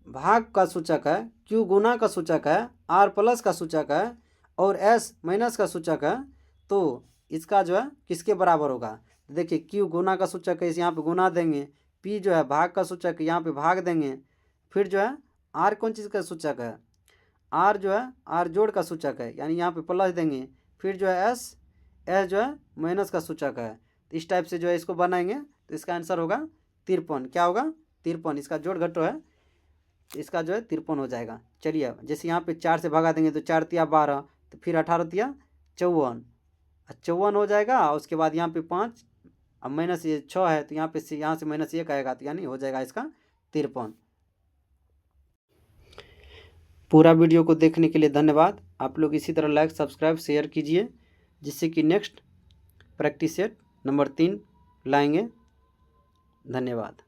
भाग का सूचक है, Q गुना का सूचक है, R प्लस का सूचक है और एस माइनस का सूचक है तो इसका जो है किसके बराबर होगा। देखिए क्यू गुना का सूचक है, इस यहाँ पे गुना देंगे। पी जो है भाग का सूचक है, यहाँ पे भाग देंगे। फिर जो है आर कौन चीज़ का सूचक है, आर जो है आर जोड़ का सूचक है, यानी यहाँ पे प्लस देंगे। फिर जो है एस, एस जो है माइनस का सूचक है। तो इस टाइप से जो है इसको बनाएंगे तो इसका आंसर होगा 53। क्या होगा 53, इसका जोड़ घटो है, इसका जो है 53 हो जाएगा। चलिए जैसे यहाँ पे 4 से भगा देंगे तो 4 तिया 12, तो फिर 18 तिया 54, 54 हो जाएगा। उसके बाद यहाँ पे 5, अब माइनस ये 6 है तो यहाँ से माइनस 1 आएगा, तो यानी हो जाएगा इसका 53। पूरा वीडियो को देखने के लिए धन्यवाद। आप लोग इसी तरह लाइक सब्सक्राइब शेयर कीजिए, जिससे कि नेक्स्ट प्रैक्टिस सेट नंबर 3 लाएंगे। धन्यवाद।